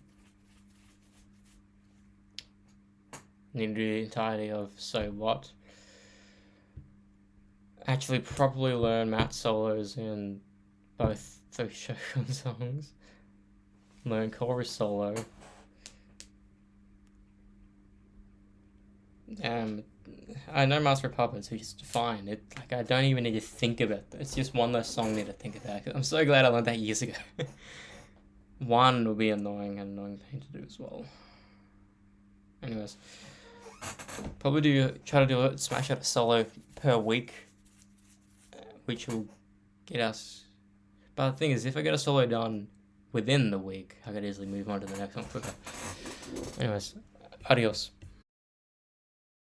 Need to do the entirety of So What. Actually properly learn Matt solos in both those Shogun songs. Learn chorus solo. I know Master of Puppets, which is fine. Like, I don't even need to think about it. It's just one less song I need to think about. I'm so glad I learned that years ago. One will be annoying pain to do as well. Anyways, probably try to do it, smash out a solo per week, which will get us. But the thing is, if I get a solo done within the week, I could easily move on to the next one quicker. Anyways, adios.